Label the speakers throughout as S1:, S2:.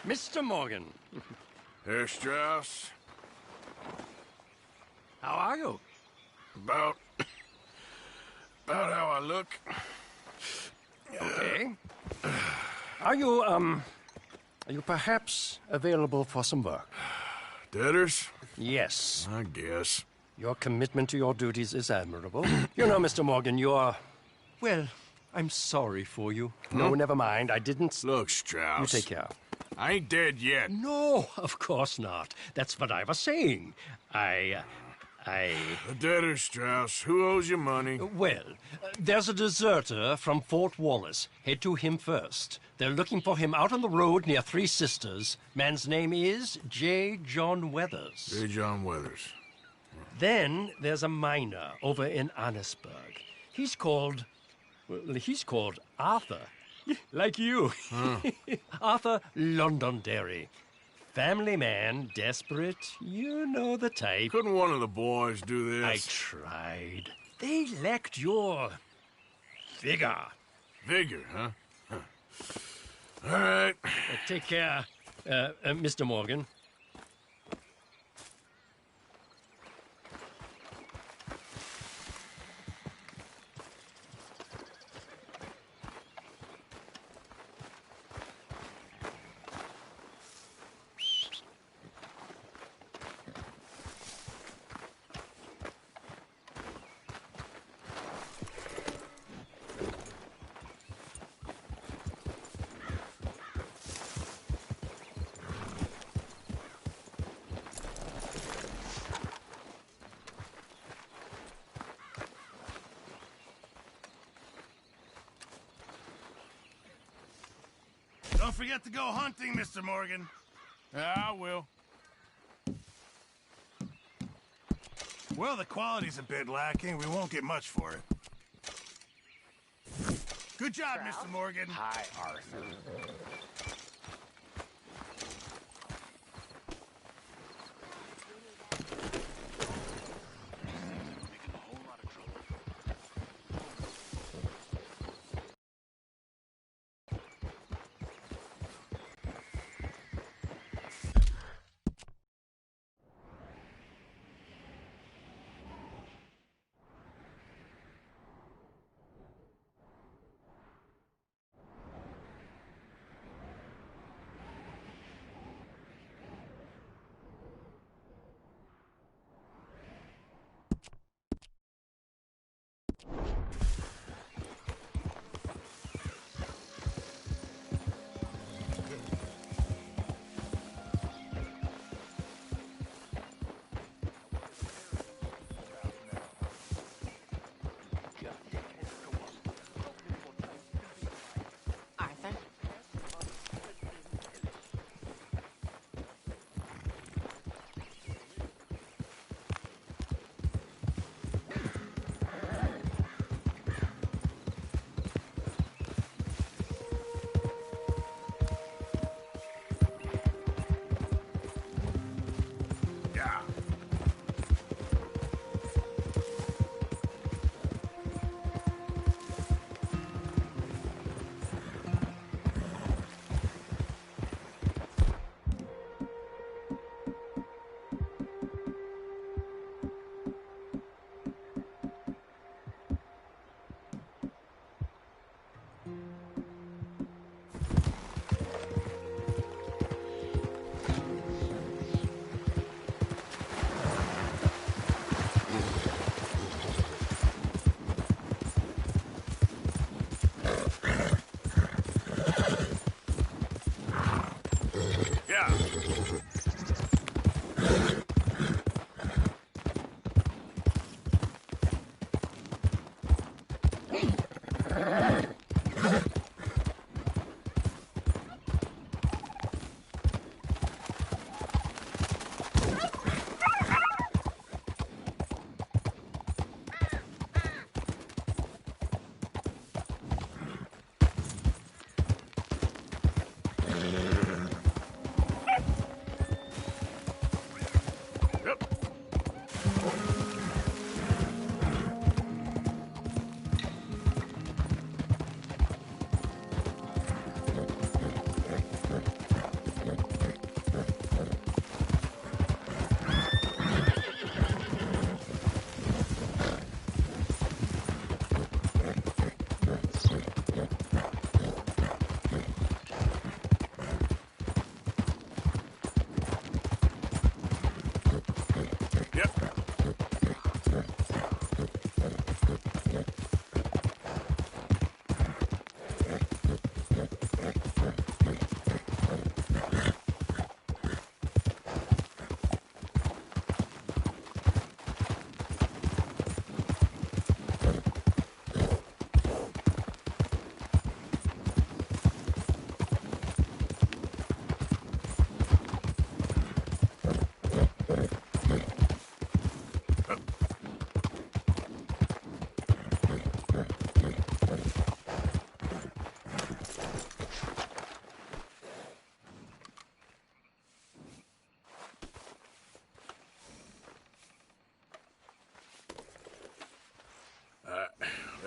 S1: Mr. Morgan.
S2: Herr Strauss.
S1: How are you?
S2: About how I look.
S1: Okay. Are you perhaps available for some work?
S2: Debtors?
S1: Yes.
S2: I guess.
S1: Your commitment to your duties is admirable. You know, Mr. Morgan, you're... Well, I'm sorry for you. No, never mind. I didn't...
S2: Look, Strauss.
S1: You take care.
S2: I ain't dead yet.
S1: No, of course not. That's what I was saying.
S2: The debtor, Strauss. Who owes you money?
S1: Well, there's a deserter from Fort Wallace. Head to him first. They're looking for him out on the road near Three Sisters. Man's name is J. John Weathers.
S2: J. John Weathers.
S1: Then there's a miner over in Annisburg. He's called Arthur. Like you. Arthur Londonderry. Family man, desperate, you know the type.
S2: Couldn't one of the boys do this?
S1: I tried. They lacked your... vigor.
S2: Vigor, huh? All right.
S1: Take care, Mr. Morgan.
S3: Don't forget to go hunting, Mr. Morgan.
S2: Yeah, I will.
S3: Well, the quality's a bit lacking. We won't get much for it. Good job, Mr. Morgan.
S1: Hi, Arthur.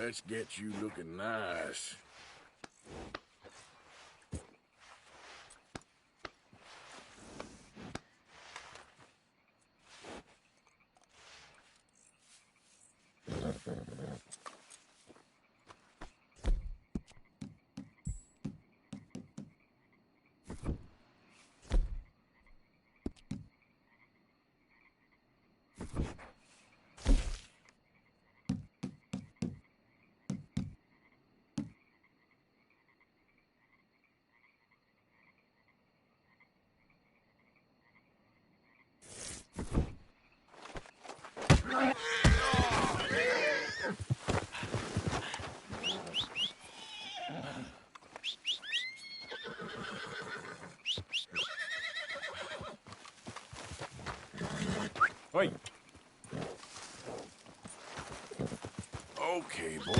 S2: Let's get you looking nice.
S4: Wait.
S2: Okay, boy.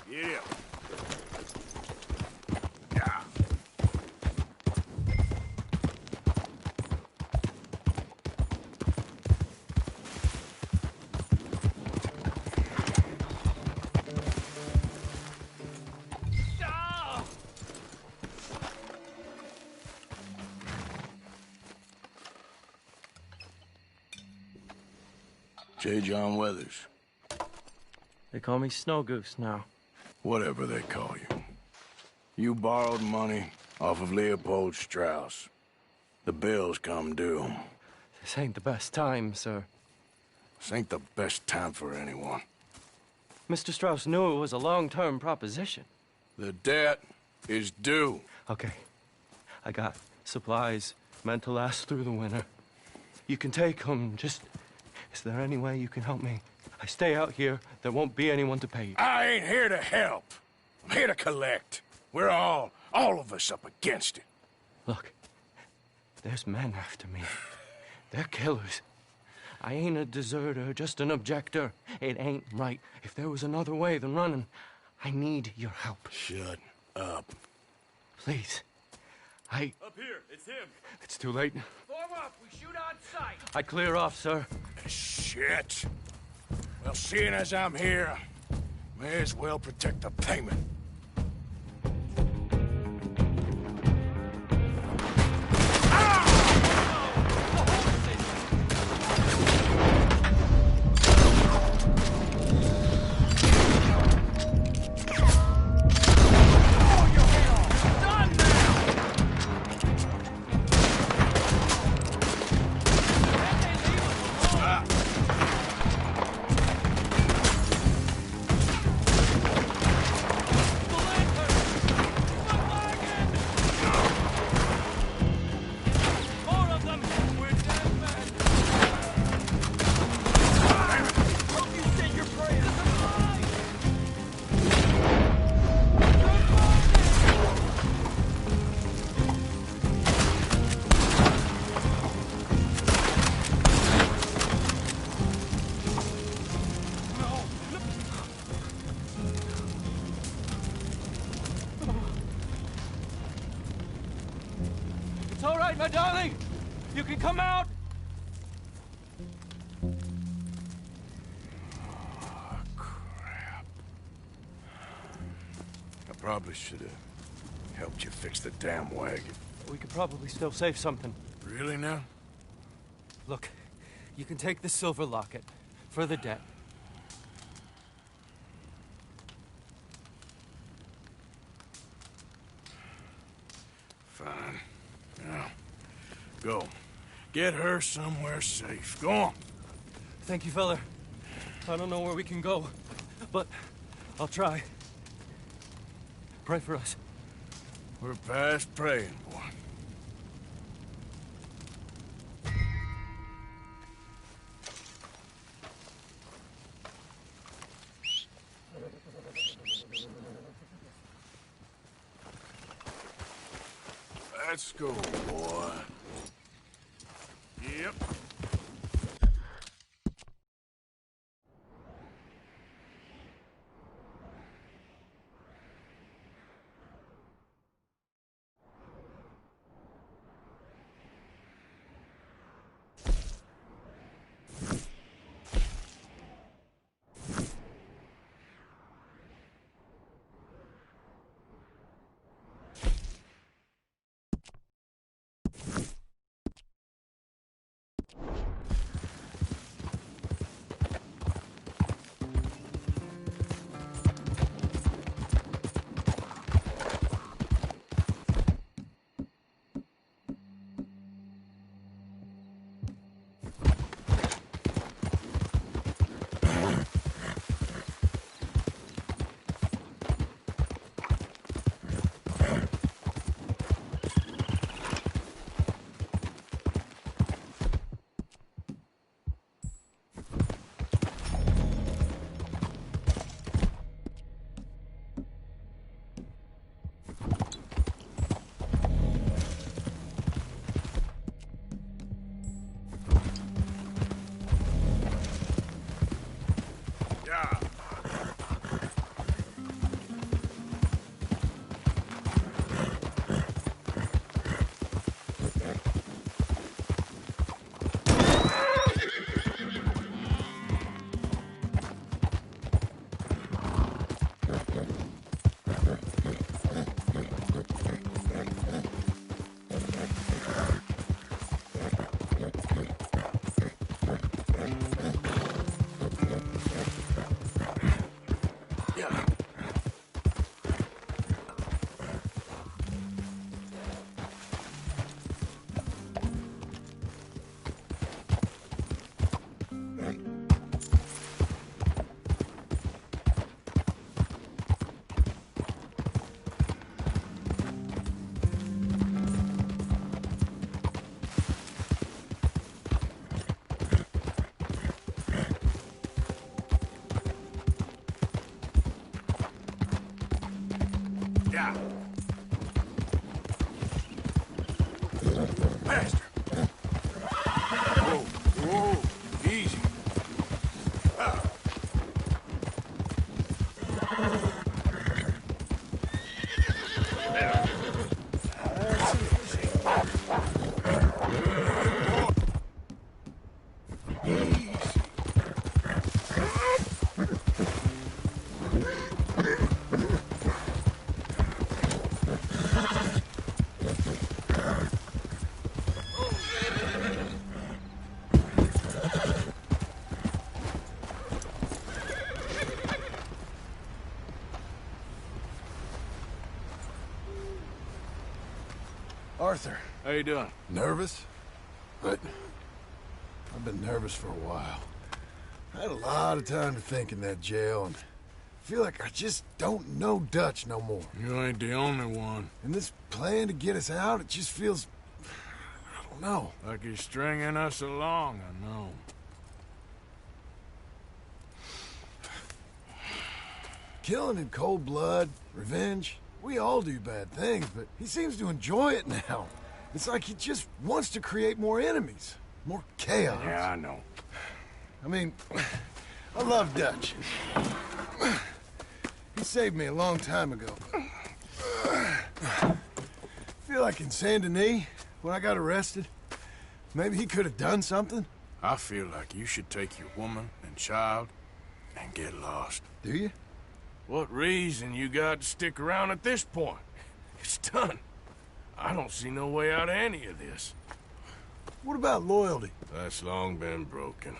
S2: Yeah. Yeah. J. John Weathers.
S4: They call me Snow Goose now.
S2: Whatever they call you. You borrowed money off of Leopold Strauss. The bills come due.
S4: This ain't the best time, sir.
S2: This ain't the best time for anyone.
S4: Mr. Strauss knew it was a long-term proposition.
S2: The debt is due.
S4: Okay. I got supplies meant to last through the winter. You can take them. Just... Is there any way you can help me? I stay out here, there won't be anyone to pay you.
S2: I ain't here to help. I'm here to collect. We're all of us up against it.
S4: Look, there's men after me. They're killers. I ain't a deserter, just an objector. It ain't right. If there was another way than running, I need your help.
S2: Shut up.
S4: Please.
S5: Up here, it's him.
S4: It's too late.
S5: Form up, we shoot on sight.
S4: I clear off, sir.
S2: Shit. Well, seeing as I'm here, may as well protect the payment.
S4: It's all right, my darling. You can come out.
S2: Oh, crap. I probably should have helped you fix the damn wagon.
S4: We could probably still save something.
S2: Really now?
S4: Look, you can take the silver locket for the debt.
S2: Fine. Now, go. Get her somewhere safe. Go on.
S4: Thank you, fella. I don't know where we can go, but I'll try. Pray for us.
S2: We're past praying, boy. Let's go, boy. Yep. Yeah. Faster. Whoa, whoa, easy.
S3: Arthur.
S2: How you doing?
S3: Nervous? But I've been nervous for a while. I had a lot of time to think in that jail, and I feel like I just don't know Dutch no more.
S2: You ain't the only one.
S3: And this plan to get us out, it just feels... I don't know.
S2: Like he's stringing us along, I know.
S3: Killing in cold blood, revenge, we all do bad things, but he seems to enjoy it now. It's like he just wants to create more enemies, more chaos.
S2: Yeah, I know.
S3: I mean, I love Dutch. He saved me a long time ago. I feel like in Saint Denis, when I got arrested, maybe he could have done something.
S2: I feel like you should take your woman and child and get lost.
S3: Do you?
S2: What reason you got to stick around at this point? It's done. I don't see no way out of any of this.
S3: What about loyalty?
S2: That's long been broken.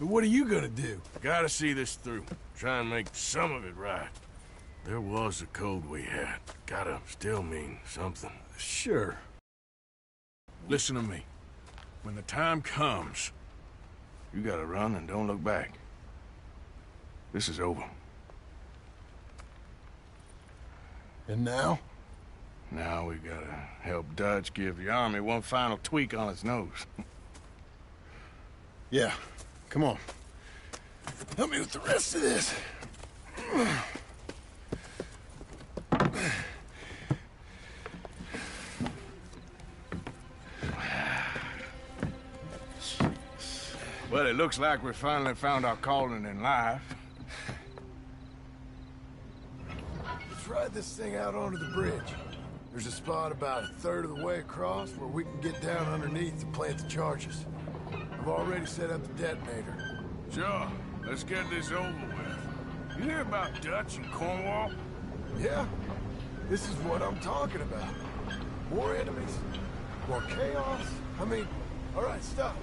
S3: But what are you gonna do?
S2: Gotta see this through. Try and make some of it right. There was a code we had. Gotta still mean something.
S3: Sure.
S2: Listen to me. When the time comes, you gotta run and don't look back. This is over.
S3: And now?
S2: Now we gotta help Dutch give the army one final tweak on its nose.
S3: Yeah. Come on. Help me with the rest of this.
S2: Well, it looks like we finally found our calling in life.
S3: Let's ride this thing out onto the bridge. There's a spot about a third of the way across where we can get down underneath to plant the charges. I've already set up the detonator.
S2: Sure. Let's get this over with. You hear about Dutch and Cornwall?
S3: Yeah, this is what I'm talking about. More enemies, more chaos. I mean, all right, stop.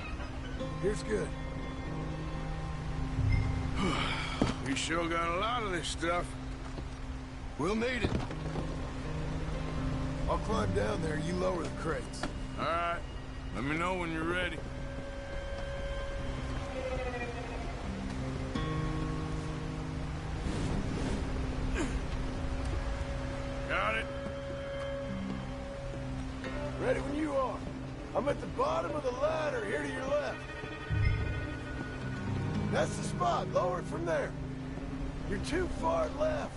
S3: Here's good.
S2: We sure got a lot of this stuff.
S3: We'll need it. I'll climb down there, you lower the crates.
S2: All right. Let me know when you're ready. Got it.
S3: Ready when you are. I'm at the bottom of the ladder, here to your left. That's the spot. Lower it from there. You're too far left.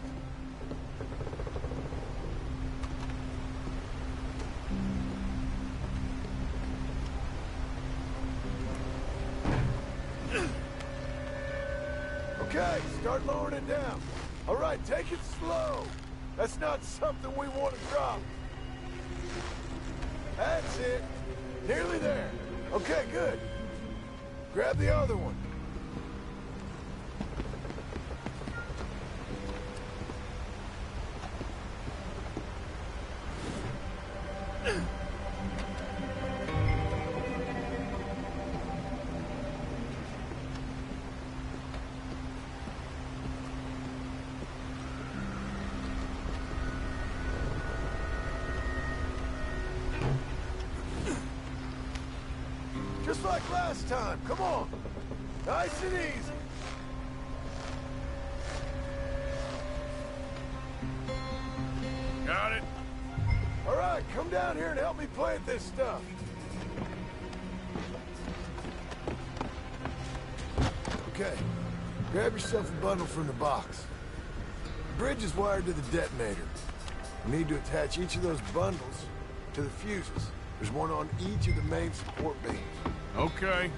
S3: Okay, start lowering it down. All right, take it slow. That's not something we want to drop. That's it. Nearly there. Okay, good. Grab the other one. Just like last time, come on. Nice and easy.
S2: Got it.
S3: All right, come down here and help me plant this stuff. Okay, grab yourself a bundle from the box. The bridge is wired to the detonator. We need to attach each of those bundles to the fuses. There's one on each of the main support beams.
S2: Okay.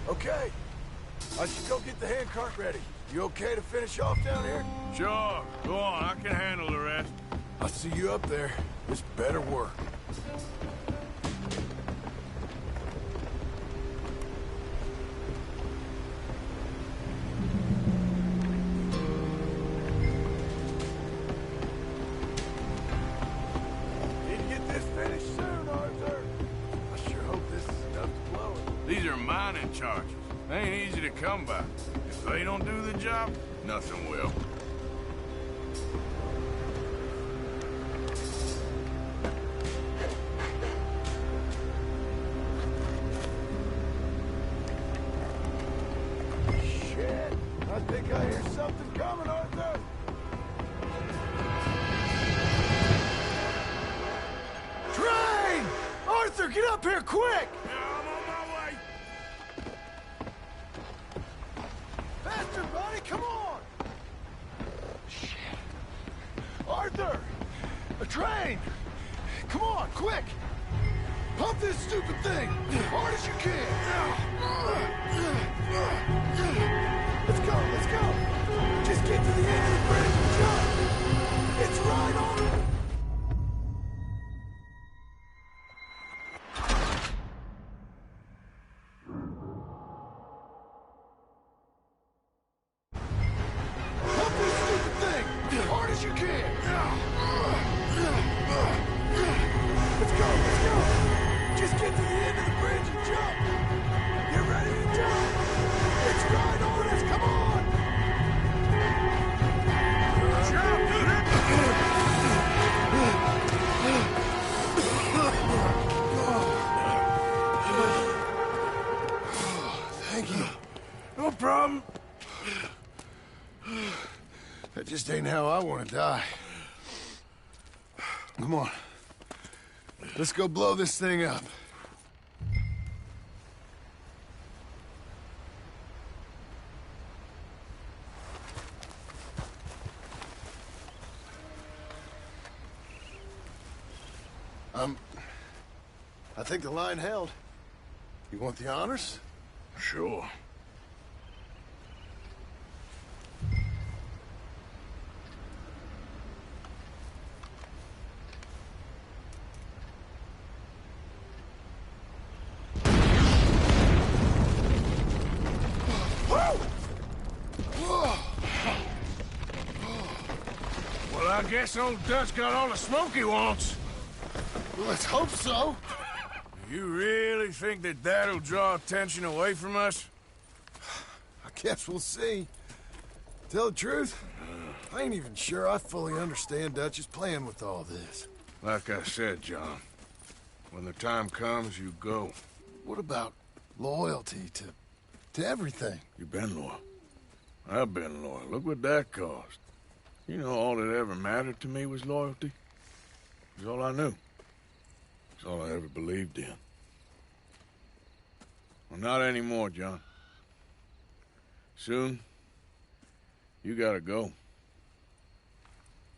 S3: Okay. I should go get the handcart ready. You okay to finish off down here?
S2: Sure. Go on, I can handle the rest.
S3: I'll see you up there. This better work. Need to get this finished soon, Arthur. I sure hope this is enough to blow it.
S2: These are mining charges. They ain't easy to come by. If they don't do the job, nothing will.
S3: Shit! I think I hear something coming, Arthur! Train! Arthur, get up here quick!
S2: I'm on my way.
S3: Faster, buddy, come on! Shit. Arthur! A train! Come on, quick! Pump this stupid thing! Hard as you can! Let's go, let's go! Just get to the end of the bridge and jump! It's right on it! Pump this stupid thing! Hard as you can! Let's go, let's go! Just get to the end of the bridge and jump! Get ready to jump! It's right on us, come on! Thank you.
S2: No problem.
S3: That just ain't how I want to die. Come on. Let's go blow this thing up. I think the line held. You want the honors?
S2: Sure. Well, I guess old Dutch got all the smoke he wants.
S3: Well, let's hope so.
S2: You really think that that'll draw attention away from us?
S3: I guess we'll see. Tell the truth, I ain't even sure I fully understand Dutch's plan with all this.
S2: Like I said, John, when the time comes, you go.
S3: What about loyalty to everything?
S2: You've been loyal. I've been loyal. Look what that cost. You know, all that ever mattered to me was loyalty. It was all I knew. It's all I ever believed in. Well, not anymore, John. Soon, you gotta go.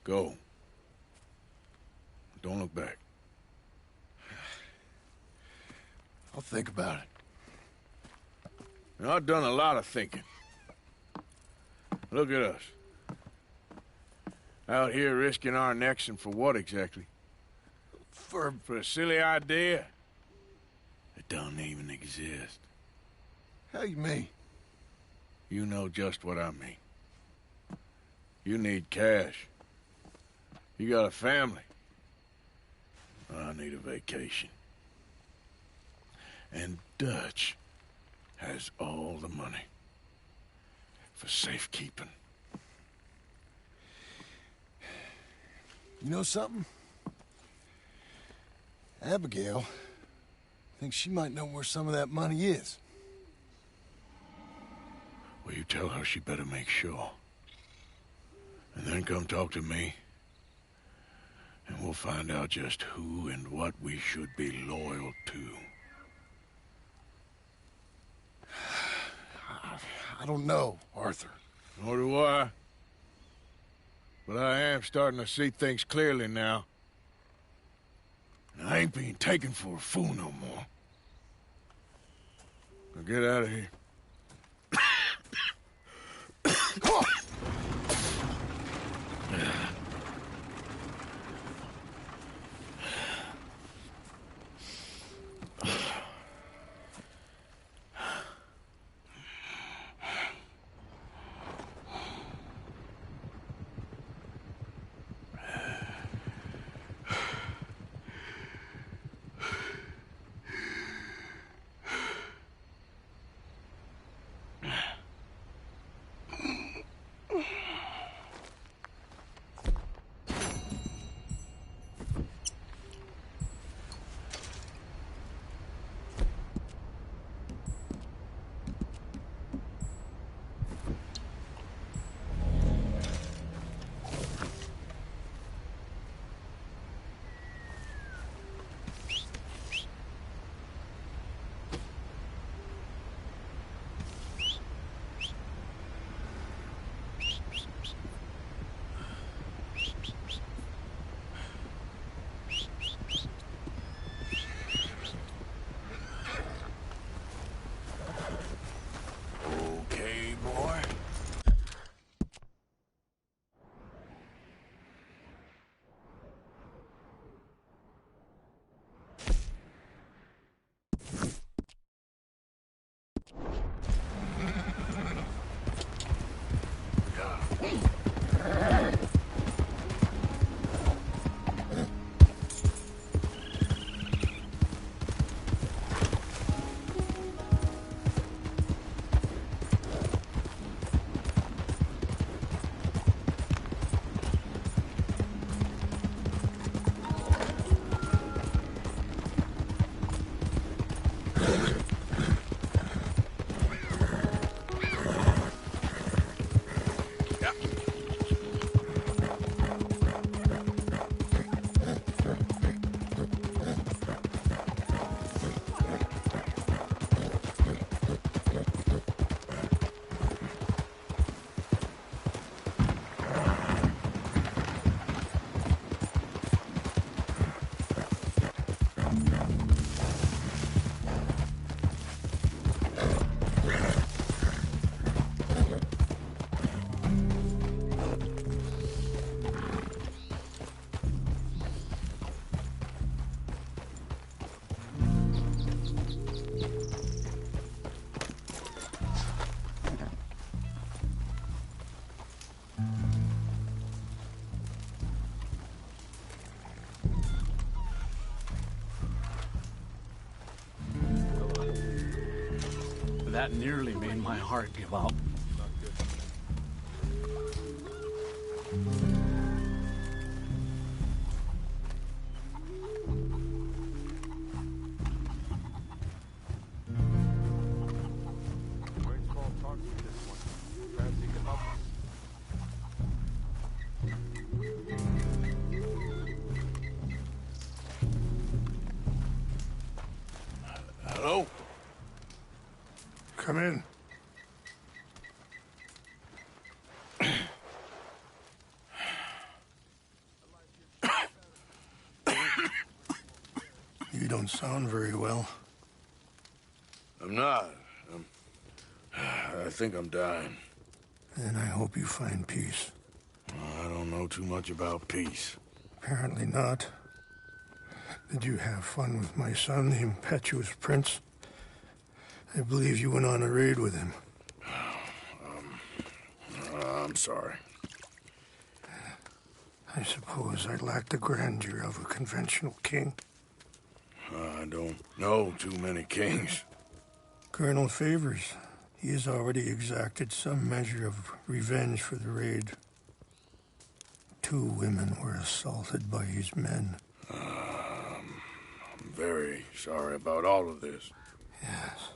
S2: Go. Don't look back.
S3: I'll think about it.
S2: You know, I've done a lot of thinking. Look at us. Out here risking our necks, and for what exactly? For a silly idea that don't even exist.
S3: How you mean?
S2: You know just what I mean. You need cash. You got a family. I need a vacation. And Dutch has all the money for safekeeping.
S3: You know something? Abigail thinks she might know where some of that money is.
S2: Well, you tell her she better make sure. And then come talk to me. And we'll find out just who and what we should be loyal to.
S3: I don't know, Arthur.
S2: Nor do I. But I am starting to see things clearly now. And I ain't being taken for a fool no more. Now get out of here.
S6: That nearly made my heart give out.
S2: Hello?
S3: Come in. You don't sound very well.
S2: I'm not. I think I'm dying.
S3: And I hope you find peace.
S2: I don't know too much about peace.
S3: Apparently not. Did you have fun with my son, the impetuous prince? I believe you went on a raid with him.
S2: I'm sorry.
S3: I suppose I lack the grandeur of a conventional king.
S2: I don't know too many kings.
S3: Colonel Favors, he has already exacted some measure of revenge for the raid. 2 women were assaulted by his men.
S2: I'm very sorry about all of this.
S3: Yes.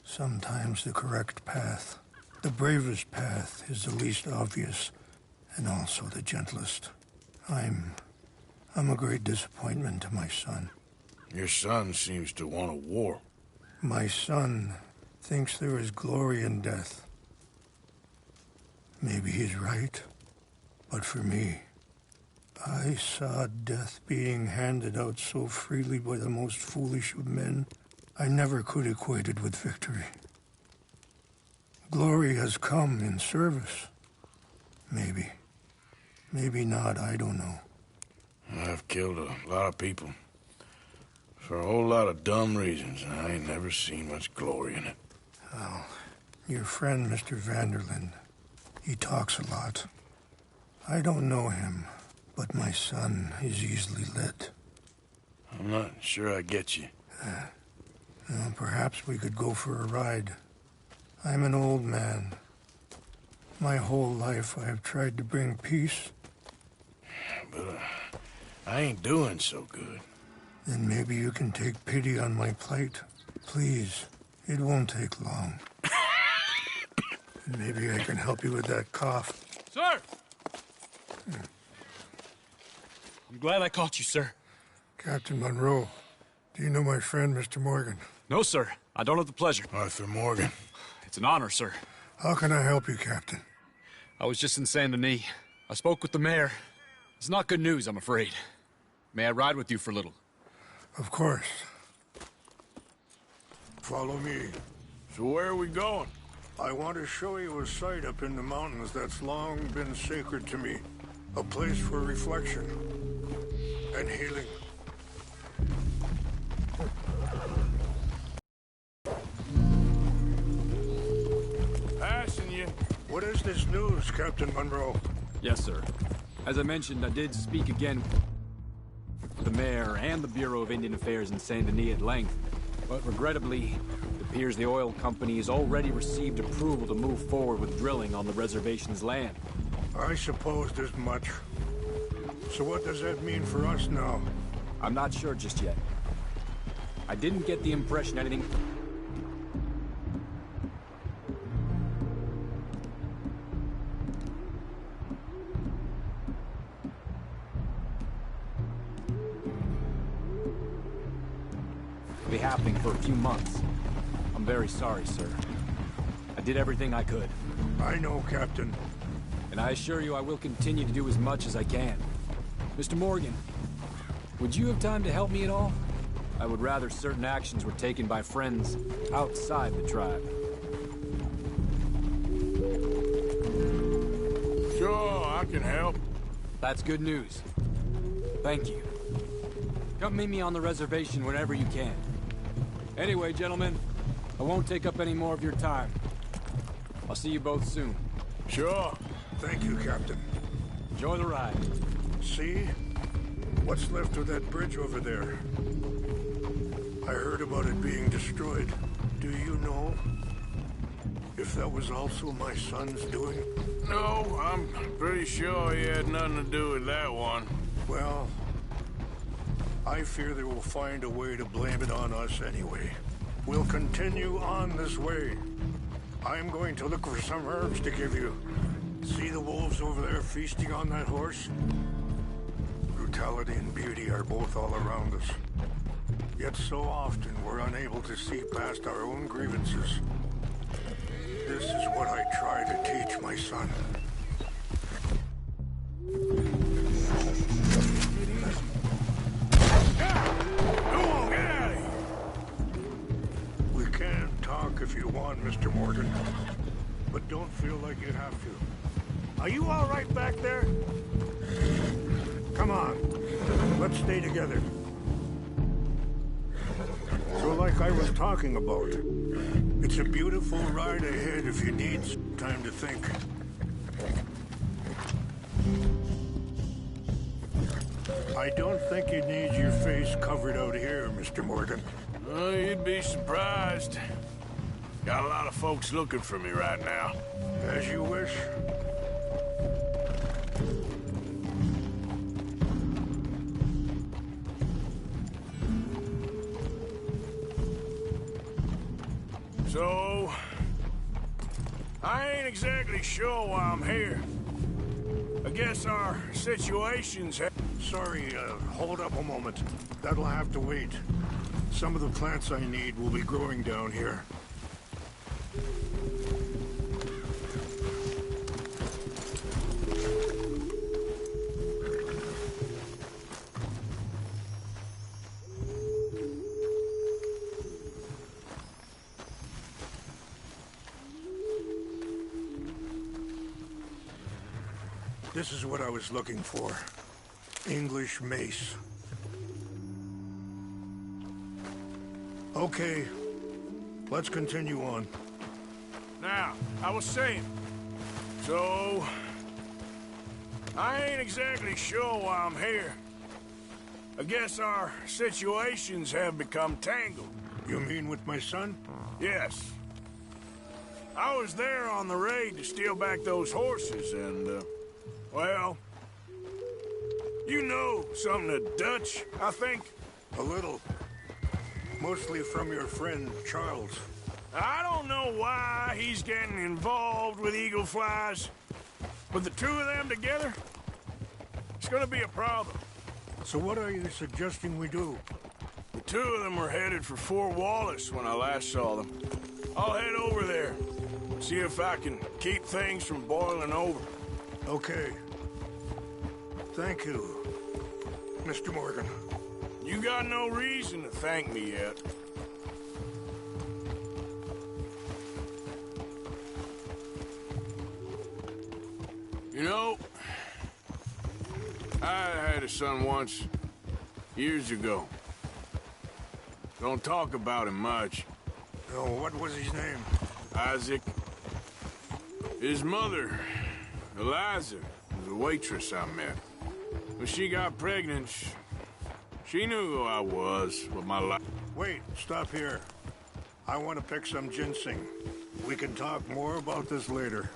S3: Sometimes the correct path, the bravest path, is the least obvious and also the gentlest. I'm a great disappointment to my son.
S2: Your son seems to want a war.
S3: My son thinks there is glory in death. Maybe he's right, but for me, I saw death being handed out so freely by the most foolish of men, I never could equate it with victory. Glory has come in service. Maybe. Maybe not, I don't know.
S2: I've killed a lot of people. For a whole lot of dumb reasons, and I ain't never seen much glory in it.
S3: Well, your friend, Mr. Vanderlyn, he talks a lot. I don't know him, but my son is easily led.
S2: I'm not sure I get you.
S3: Well, perhaps we could go for a ride. I'm an old man. My whole life I have tried to bring peace.
S2: But I ain't doing so good.
S3: Then maybe you can take pity on my plight. Please, it won't take long. And maybe I can help you with that cough.
S6: Sir! I'm glad I caught you, sir.
S3: Captain Monroe, do you know my friend, Mr. Morgan?
S6: No, sir. I don't have the pleasure.
S2: Arthur Morgan.
S6: It's an honor, sir.
S3: How can I help you, Captain?
S6: I was just in Saint Denis. I spoke with the mayor. It's not good news, I'm afraid. May I ride with you for a little?
S3: Of course. Follow me.
S2: So where are we going?
S3: I want to show you a site up in the mountains that's long been sacred to me. A place for reflection and healing.
S2: Passing you.
S3: What is this news, Captain Monroe?
S6: Yes, sir. As I mentioned, I did speak again with the mayor and the Bureau of Indian Affairs in Saint Denis at length. But regrettably, it appears the oil company has already received approval to move forward with drilling on the reservation's land.
S3: I supposed as much. So what does that mean for us now?
S6: I'm not sure just yet. I didn't get the impression anything... be happening for a few months. I'm very sorry, sir. I did everything I could.
S3: I know, Captain.
S6: And I assure you I will continue to do as much as I can. Mr. Morgan, would you have time to help me at all? I would rather certain actions were taken by friends outside the tribe.
S2: Sure, I can help.
S6: That's good news. Thank you. Come meet me on the reservation whenever you can. Anyway, gentlemen, I won't take up any more of your time. I'll see you both soon.
S2: Sure.
S3: Thank you, Captain.
S6: Enjoy the ride.
S3: See? What's left of that bridge over there? I heard about it being destroyed. Do you know if that was also my son's doing?
S2: No, I'm pretty sure he had nothing to do with that one.
S3: Well, I fear they will find a way to blame it on us anyway. We'll continue on this way. I'm going to look for some herbs to give you. See the wolves over there feasting on that horse? Brutality and beauty are both all around us. Yet so often we're unable to see past our own grievances. This is what I try to teach my son.
S2: Come on, get out of here!
S3: We can talk if you want, Mr. Morgan. But don't feel like you have to. Are you all right back there? Come on. Let's stay together. So like I was talking about, it's a beautiful ride ahead if you need some time to think. I don't think you need your face covered out here, Mr. Morgan.
S2: Oh, you'd be surprised. Got a lot of folks looking for me right now.
S3: As you wish.
S2: So, I ain't exactly sure why I'm here. I guess our situations have...
S3: Sorry, hold up a moment. That'll have to wait. Some of the plants I need will be growing down here. This is what I was looking for. English mace. Okay, let's continue on.
S2: Now, I was saying, so... I ain't exactly sure why I'm here. I guess our situations have become tangled.
S3: You mean with my son?
S2: Yes. I was there on the raid to steal back those horses and, well... You know something of Dutch, I think?
S3: A little. Mostly from your friend, Charles.
S2: I don't know why he's getting involved with eagle flies, but the two of them together, it's gonna be a problem.
S3: So what are you suggesting we do?
S2: The two of them were headed for Fort Wallace when I last saw them. I'll head over there, see if I can keep things from boiling over.
S3: Okay. Thank you, Mr. Morgan.
S2: You got no reason to thank me yet. You know, I had a son once, years ago. Don't talk about him much.
S3: Oh, what was his name?
S2: Isaac. His mother, Eliza, was a waitress I met. When she got pregnant, she knew who I was with my life.
S3: Wait, stop here. I want to pick some ginseng. We can talk more about this later.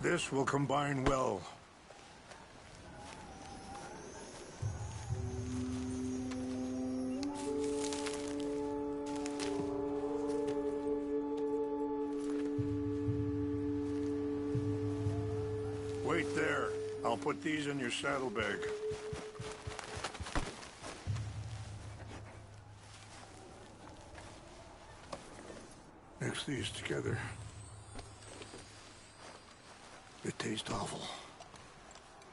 S3: This will combine well. Wait there. I'll put these in your saddlebag. Mix these together. It tastes awful,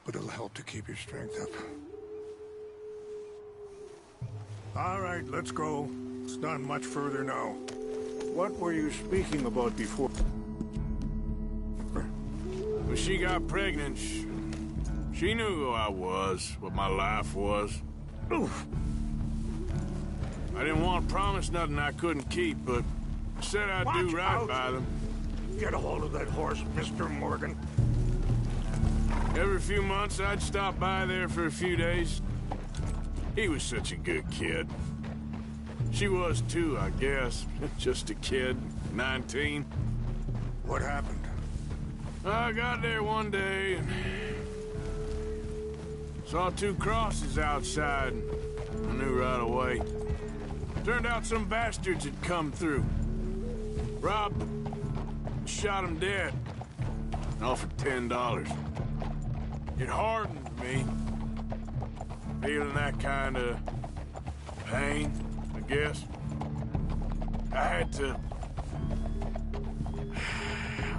S3: but it'll help to keep your strength up. All right, let's go. It's not much further now. What were you speaking about before?
S2: When she got pregnant, she knew who I was, what my life was.
S3: Oof.
S2: I didn't want to promise nothing I couldn't keep, but I said I'd do right by them.
S7: get a hold of that horse, Mr. Morgan?
S2: Every few months, I'd stop by there for a few days. He was such a good kid. She was too, I guess. Just a kid, 19.
S7: What happened?
S2: I got there one day and saw 2 crosses outside. I knew right away. Turned out some bastards had come through. Robbed them, shot him dead. Offered $10. It hardened me. Feeling that kind of pain, I guess. I had to...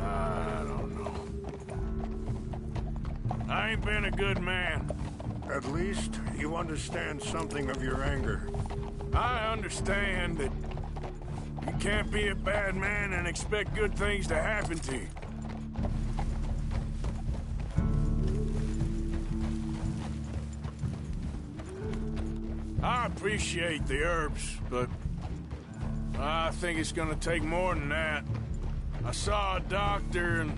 S2: I don't know. I ain't been a good man.
S7: At least you understand something of your anger.
S2: I understand that you can't be a bad man and expect good things to happen to you. I appreciate the herbs, but I think it's gonna take more than that. I saw a doctor and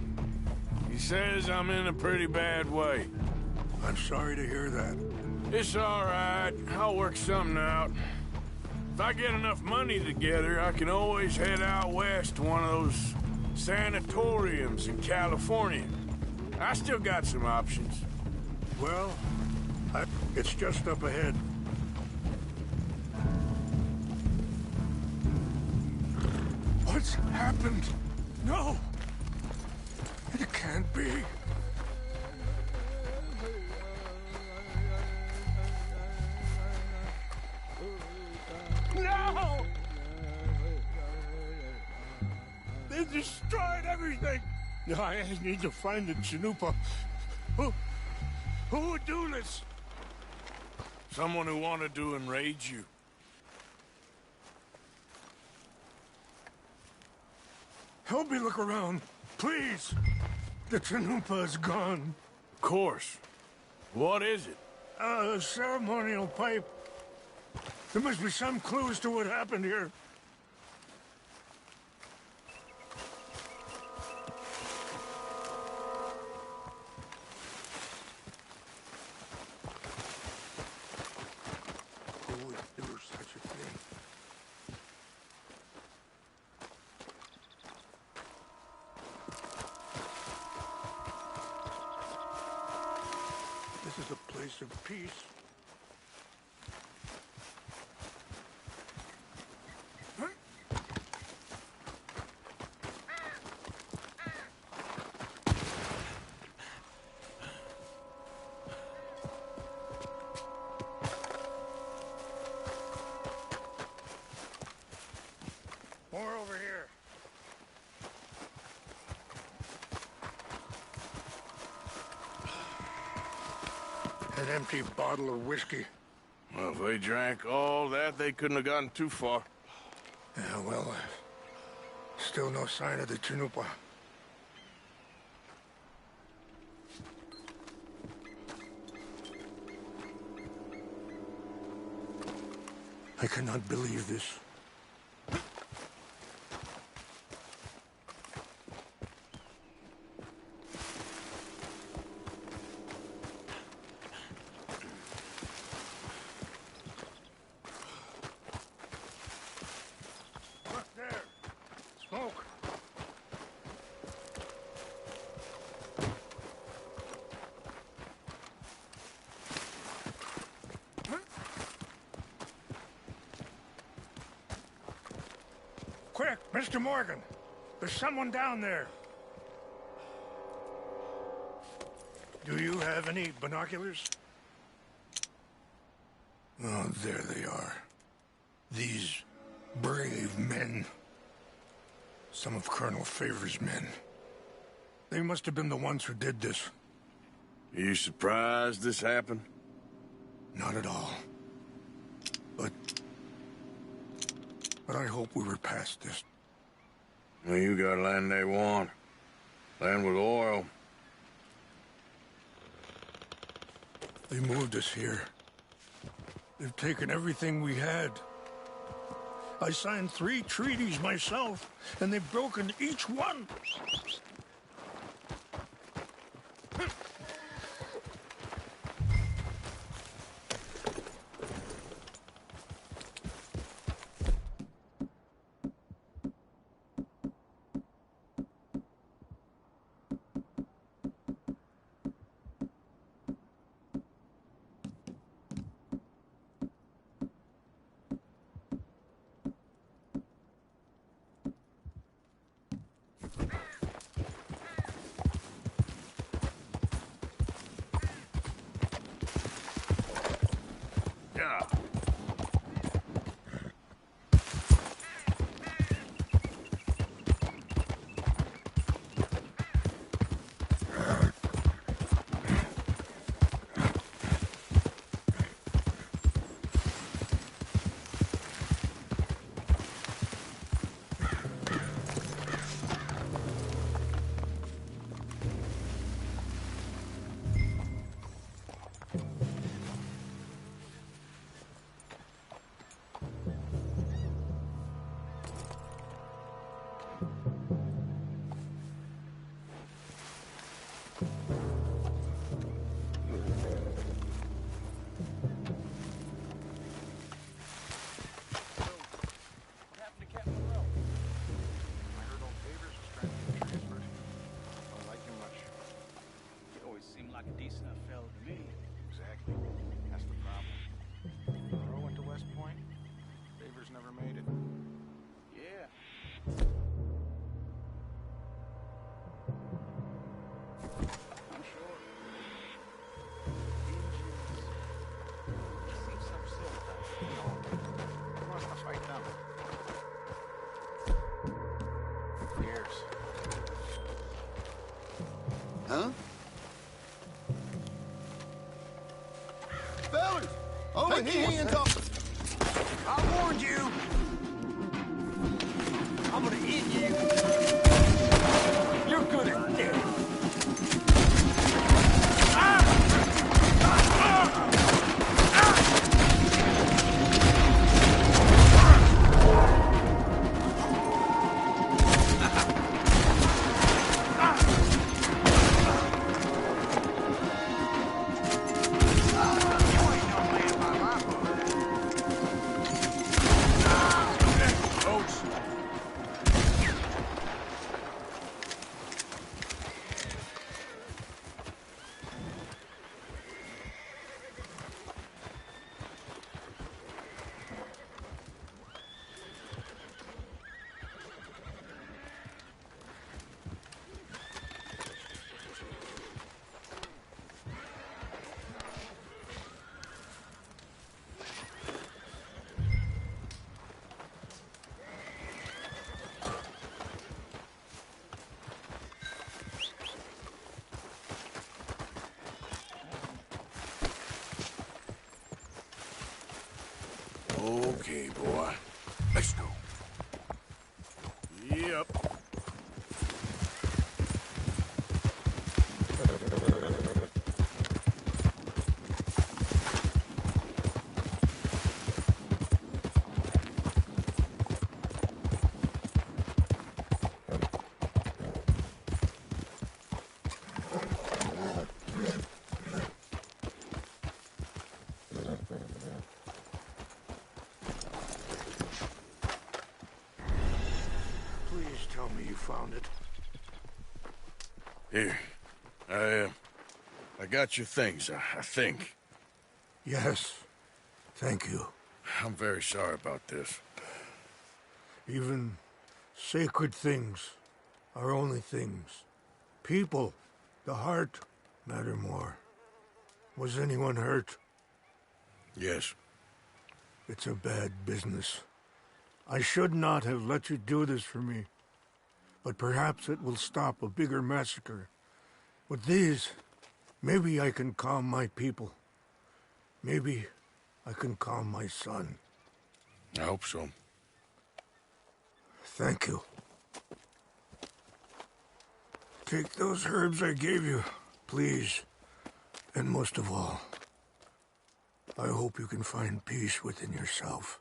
S2: he says I'm in a pretty bad way.
S7: I'm sorry to hear that.
S2: It's all right. I'll work something out. If I get enough money together, I can always head out west to one of those sanatoriums in California. I still got some options.
S7: Well, it's just up ahead. What's happened? No! It can't be. No! They destroyed everything! I need to find the Chanupa. Who would do this?
S2: Someone who wanted to enrage you.
S7: Help me look around, please. The Chanupa is gone.
S2: Of course. What is it?
S7: A ceremonial pipe. There must be some clues to what happened here. Who would do such a thing? This is a place of peace. More over here. An empty bottle of whiskey.
S2: Well, if they drank all that, they couldn't have gotten too far.
S7: Yeah, well, still no sign of the Chanupa. I cannot believe this. Smoke. Quick, Mr. Morgan. There's someone down there. Do you have any binoculars? Oh, there they are. These brave men. Some of Colonel Favor's men. They must have been the ones who did this.
S2: Are you surprised this happened?
S7: Not at all. But I hope we were past this.
S2: Well, you got land they want. Land with oil.
S7: They moved us here. They've taken everything we had. I signed 3 treaties myself, and they've broken each one.
S8: Huh? Fellas! Over here! Hands up! I warned you! I'm gonna eat you! You're good at this!
S2: Okay, boy. Let's go. Yep.
S7: Tell me you found it.
S2: Here. I got your things, I think.
S7: Yes. Thank you.
S2: I'm very sorry about this.
S7: Even sacred things are only things. People, the heart, matter more. Was anyone hurt?
S2: Yes.
S7: It's a bad business. I should not have let you do this for me. But perhaps it will stop a bigger massacre. With these, maybe I can calm my people. Maybe I can calm my son.
S2: I hope so.
S7: Thank you. Take those herbs I gave you, please. And most of all, I hope you can find peace within yourself.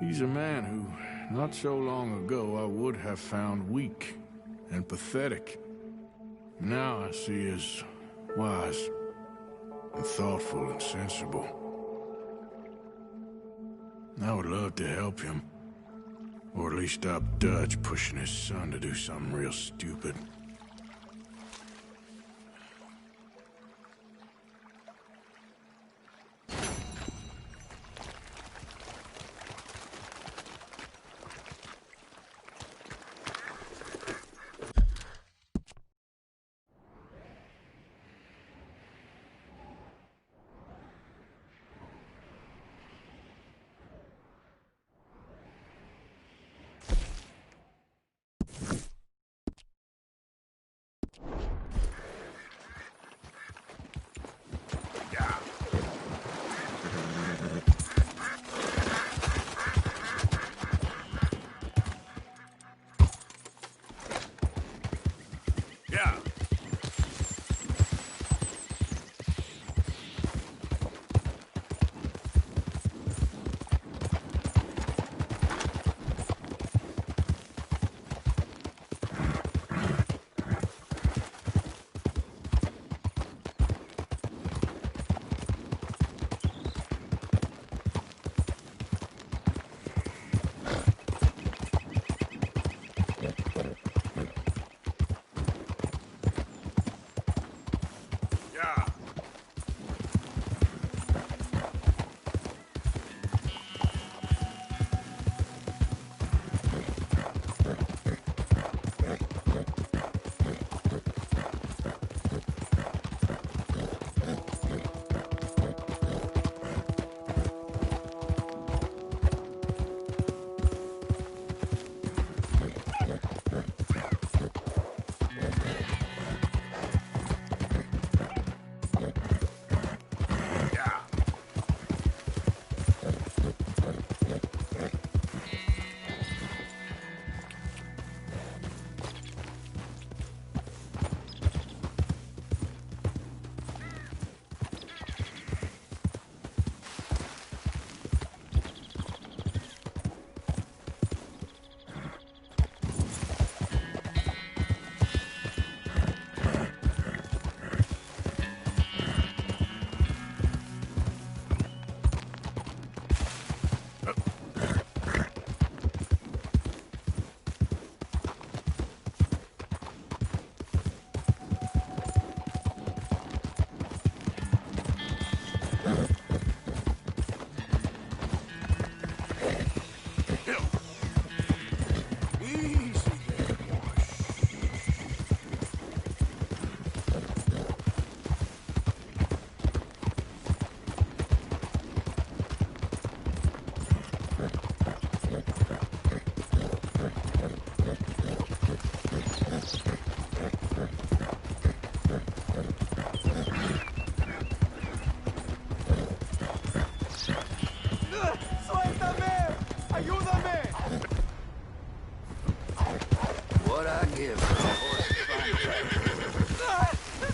S2: He's a man who, not so long ago, I would have found weak and pathetic. Now I see as wise and thoughtful and sensible. I would love to help him. Or at least stop Dutch pushing his son to do something real stupid.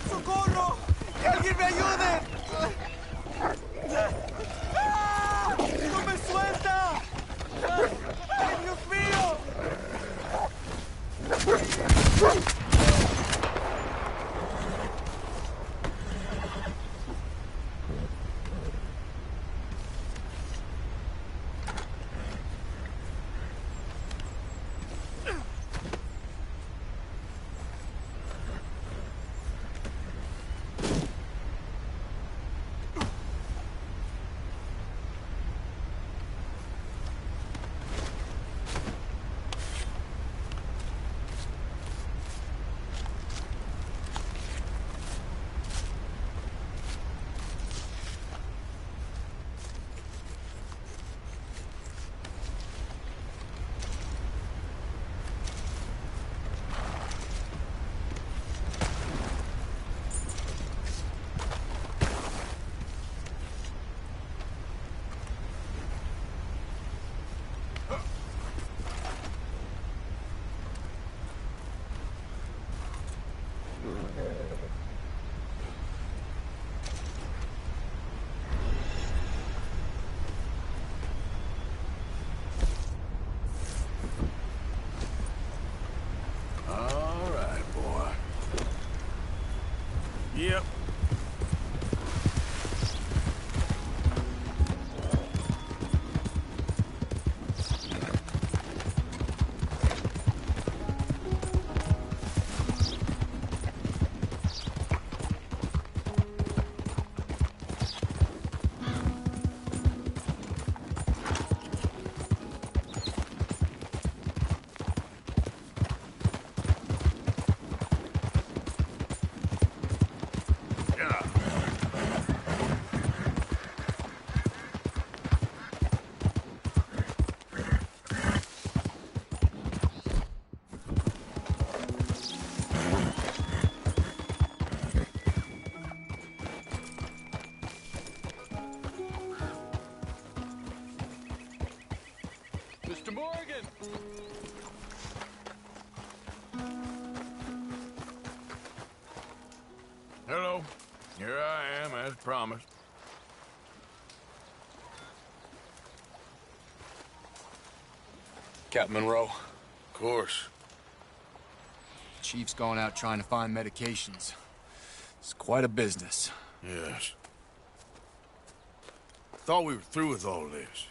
S9: ¡Socorro! ¡Que alguien me ayude! ¡Ah! ¡No me suelta! ¡Ay, Dios mío!
S2: Yep.
S5: Mr. Morgan!
S2: Hello. Here I am, as promised.
S6: Captain Monroe.
S2: Of course.
S6: Chief's going out trying to find medications. It's quite a business.
S2: Yes. Thought we were through with all this.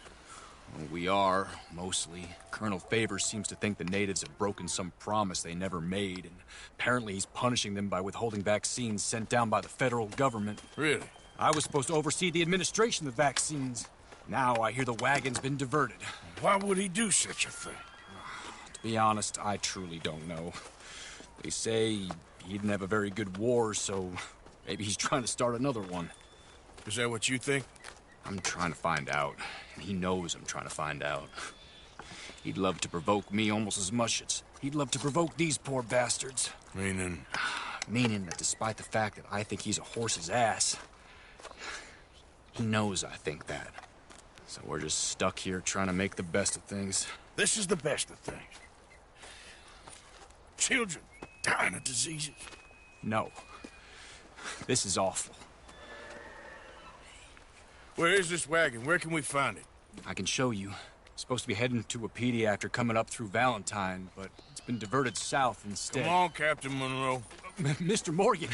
S6: Well, we are, mostly. Colonel Favors seems to think the natives have broken some promise they never made, and apparently he's punishing them by withholding vaccines sent down by the federal government.
S2: Really?
S6: I was supposed to oversee the administration of vaccines. Now I hear the wagon's been diverted.
S2: Why would he do such a thing?
S6: To be honest, I truly don't know. They say he didn't have a very good war, so maybe he's trying to start another one.
S2: Is that what you think?
S6: I'm trying to find out, and he knows I'm trying to find out. He'd love to provoke me almost as much as he'd love to provoke these poor bastards.
S2: Meaning?
S6: Meaning that despite the fact that I think he's a horse's ass, he knows I think that. So we're just stuck here trying to make the best of things.
S2: This is the best of things. Children dying of diseases.
S6: No. This is awful.
S2: Where is this wagon? Where can we find it?
S6: I can show you. It's supposed to be heading to a PD after coming up through Valentine, but it's been diverted south instead.
S2: Come on, Captain Monroe.
S6: Mr. Morgan,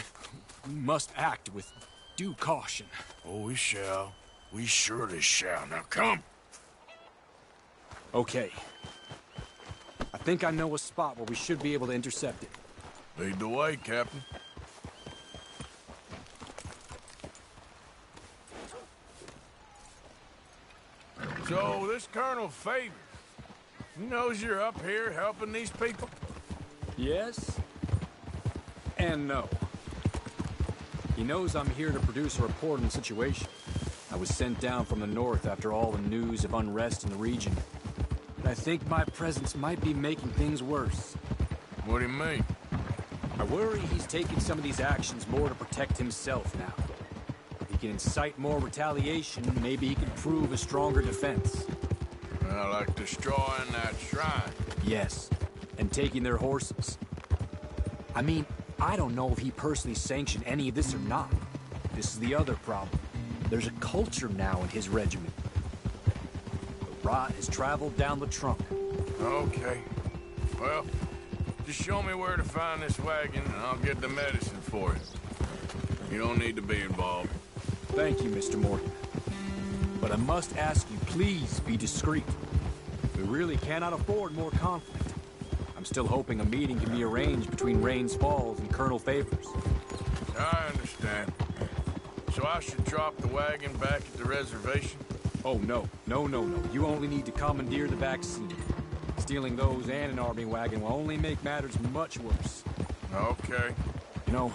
S6: we must act with due caution.
S2: Oh, we shall. We surely shall. Now come.
S6: Okay. I think I know a spot where we should be able to intercept it.
S2: Lead the way, Captain. So, this Colonel Favors, he knows you're up here helping these people?
S6: Yes. And no. He knows I'm here to produce a report on the situation. I was sent down from the north after all the news of unrest in the region. But I think my presence might be making things worse.
S2: What do you mean?
S6: I worry he's taking some of these actions more to protect himself now. If he can incite more retaliation, maybe he can prove a stronger defense.
S2: Well, like destroying that shrine.
S6: Yes, and taking their horses. I mean, I don't know if he personally sanctioned any of this or not. This is the other problem. There's a culture now in his regiment. The rot has traveled down the trunk.
S2: Okay. Well, just show me where to find this wagon, and I'll get the medicine for it. You don't need to be involved.
S6: Thank you, Mr. Morgan. But I must ask you, please be discreet. We really cannot afford more conflict. I'm still hoping a meeting can be arranged between Rains Falls and Colonel Favors.
S2: I understand. So I should drop the wagon back at the reservation?
S6: Oh, no. No. You only need to commandeer the vaccine. Stealing those and an army wagon will only make matters much worse.
S2: Okay.
S6: You know,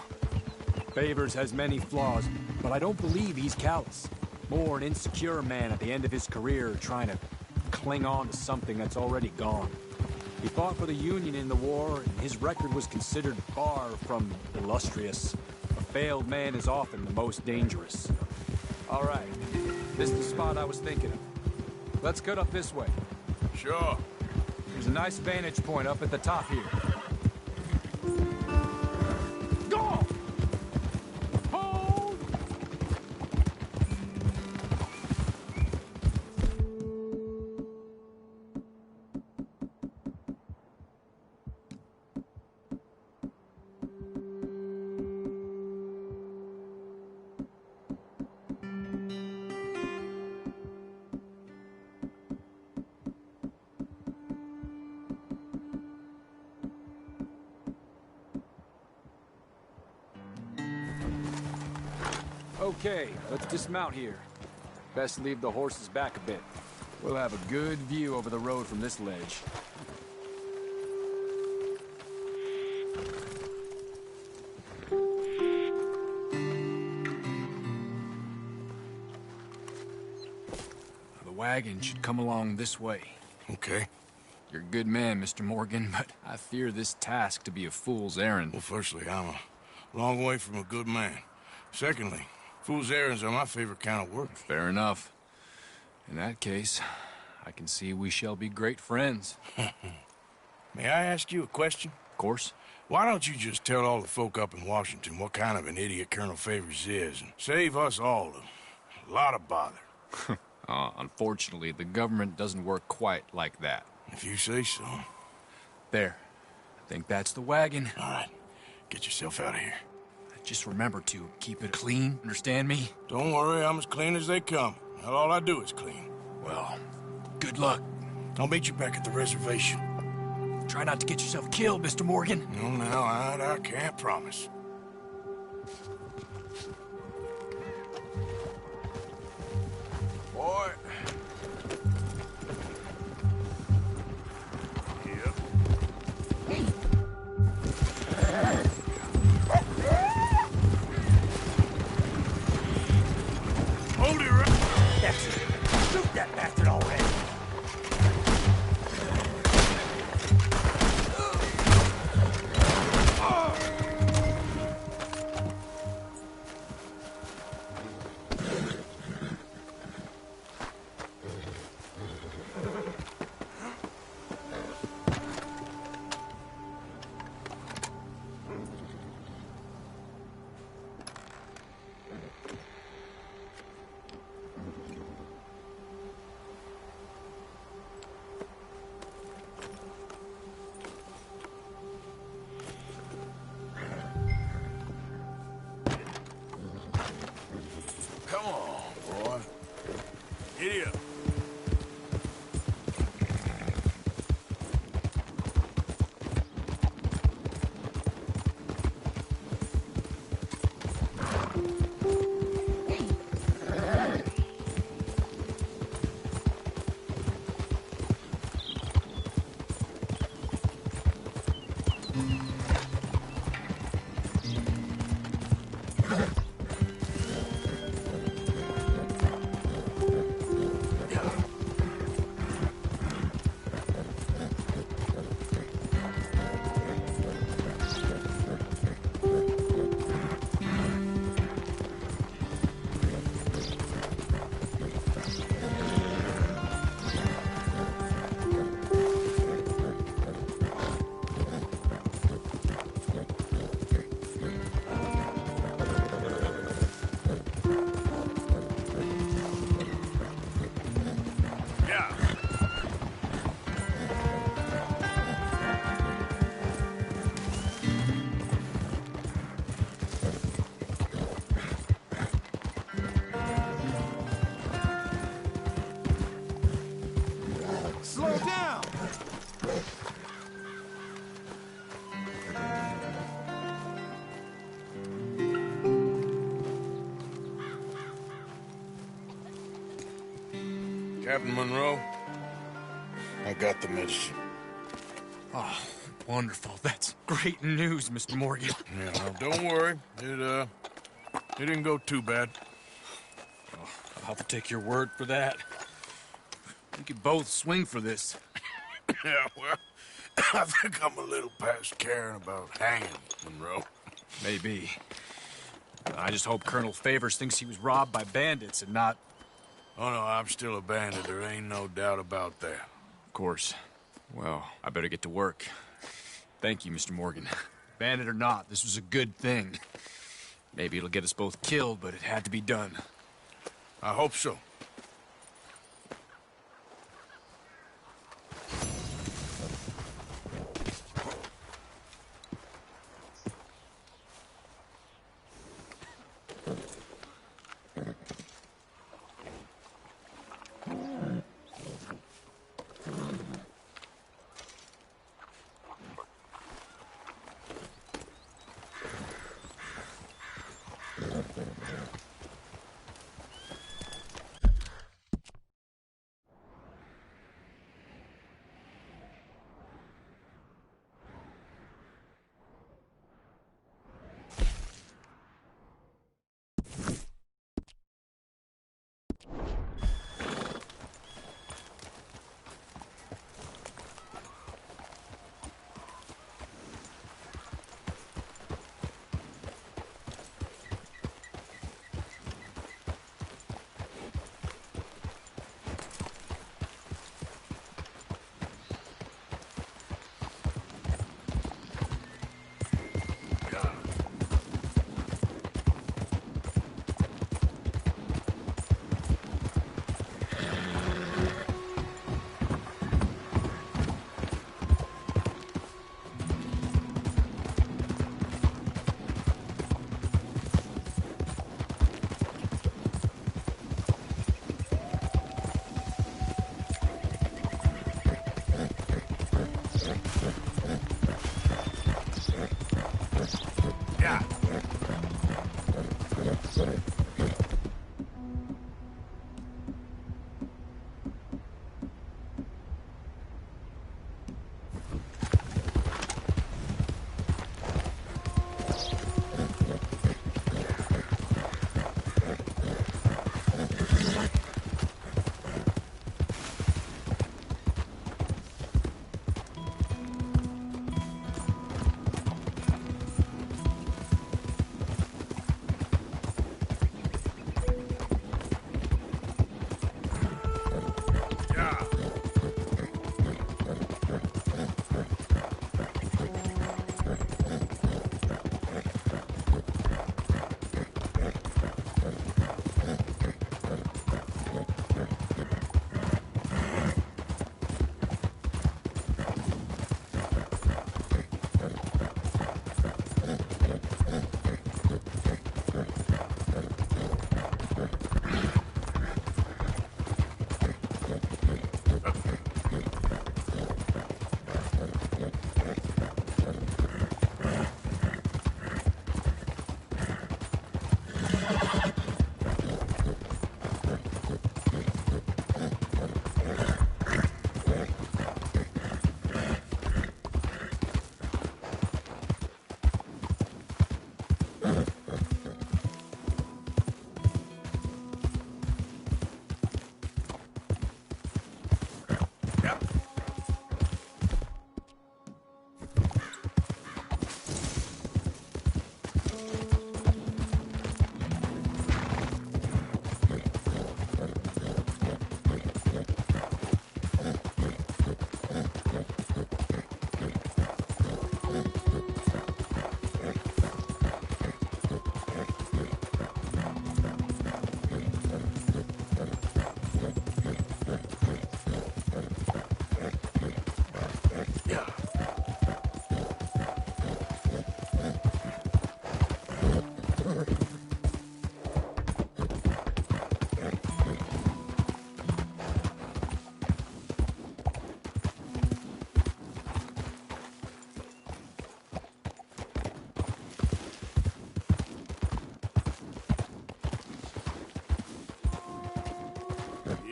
S6: Favors has many flaws, but I don't believe he's callous. More an insecure man at the end of his career trying to cling on to something that's already gone. He fought for the Union in the war, and his record was considered far from illustrious. A failed man is often the most dangerous. All right, this is the spot I was thinking of. Let's cut up this way.
S2: Sure.
S6: There's a nice vantage point up at the top here. Go! Hold! Okay, let's dismount here. Best leave the horses back a bit. We'll have a good view over the road from this ledge. The wagon should come along this way.
S2: Okay.
S6: You're a good man, Mr. Morgan, but I fear this task to be a fool's errand.
S2: Well, firstly, I'm a long way from a good man. Secondly, fool's errands are my favorite kind of work.
S6: Fair enough. In that case, I can see we shall be great friends.
S2: May I ask you a question?
S6: Of course.
S2: Why don't you just tell all the folk up in Washington what kind of an idiot Colonel Favors is and save us all a lot of bother?
S6: Unfortunately, the government doesn't work quite like that.
S2: If you say so.
S6: There. I think that's the wagon.
S2: All right. Get yourself out of here.
S6: Just remember to keep it clean, understand me?
S2: Don't worry, I'm as clean as they come. Not all I do is clean.
S6: Well, good luck.
S2: I'll meet you back at the reservation.
S6: Try not to get yourself killed, Mr. Morgan.
S2: No, I can't promise. Boy. Yep. Hold it right.
S9: That's it. Shoot that bastard already.
S2: Come on, boy. Giddy up.
S9: Slow down!
S2: Captain Monroe, I got the medicine.
S6: Oh, wonderful. That's great news, Mr. Morgan.
S2: Yeah, well, don't worry. It didn't go too bad.
S6: Oh, I'll have to take your word for that. We could both swing for this.
S2: Yeah, well, I think I'm a little past caring about hanging, Monroe.
S6: Maybe. I just hope Colonel Favors thinks he was robbed by bandits and not...
S2: Oh, no, I'm still a bandit. There ain't no doubt about that.
S6: Of course. Well, I better get to work. Thank you, Mr. Morgan. Bandit or not, this was a good thing. Maybe it'll get us both killed, but it had to be done.
S2: I hope so.